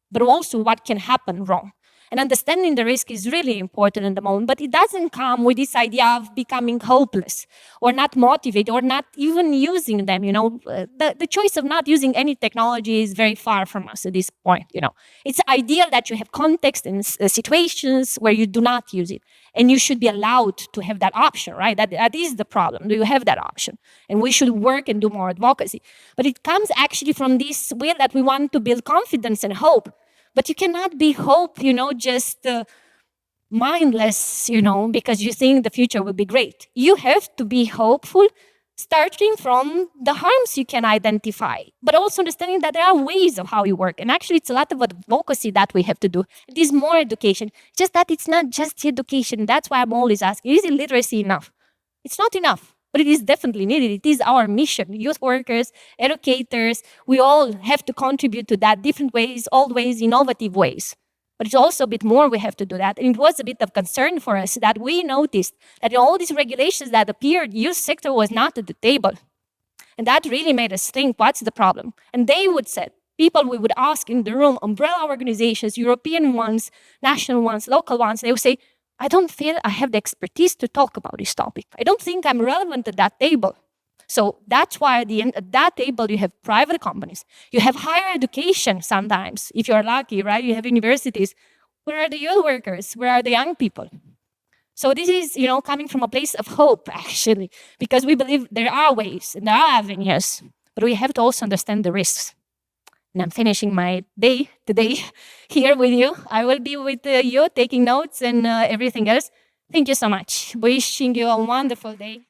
but also what can happen wrong. And understanding the risk is really important in the moment, but it doesn't come with this idea of becoming hopeless or not motivated or not even using them. The choice of not using any technology is very far from us at this point. It's ideal that you have context and situations where you do not use it, and you should be allowed to have that option, right? That is the problem. Do you have that option? And we should work and do more advocacy. But it comes actually from this will that we want to build confidence and hope. But you cannot be hope, just mindless, because you think the future will be great. You have to be hopeful, starting from the harms you can identify, but also understanding that there are ways of how you work. And actually, it's a lot of advocacy that we have to do. It is more education. Just that it's not just education. That's why I'm always asking, is literacy enough? It's not enough. But it is definitely needed. It is our mission. Youth workers, educators, we all have to contribute to that, different ways, old ways, innovative ways. But it's also a bit more we have to do that. And it was a bit of concern for us that we noticed that in all these regulations that appeared, youth sector was not at the table. And that really made us think, what's the problem? And they would say, people we would ask in the room, umbrella organizations, European ones, national ones, local ones, they would say, I don't feel I have the expertise to talk about this topic. I don't think I'm relevant at that table. So that's why at that table, you have private companies. You have higher education sometimes, if you're lucky, right? You have universities. Where are the youth workers? Where are the young people? So this is, coming from a place of hope, actually, because we believe there are ways and there are avenues, but we have to also understand the risks. And I'm finishing my day today here with you. I will be with you taking notes and everything else. Thank you so much. Wishing you a wonderful day.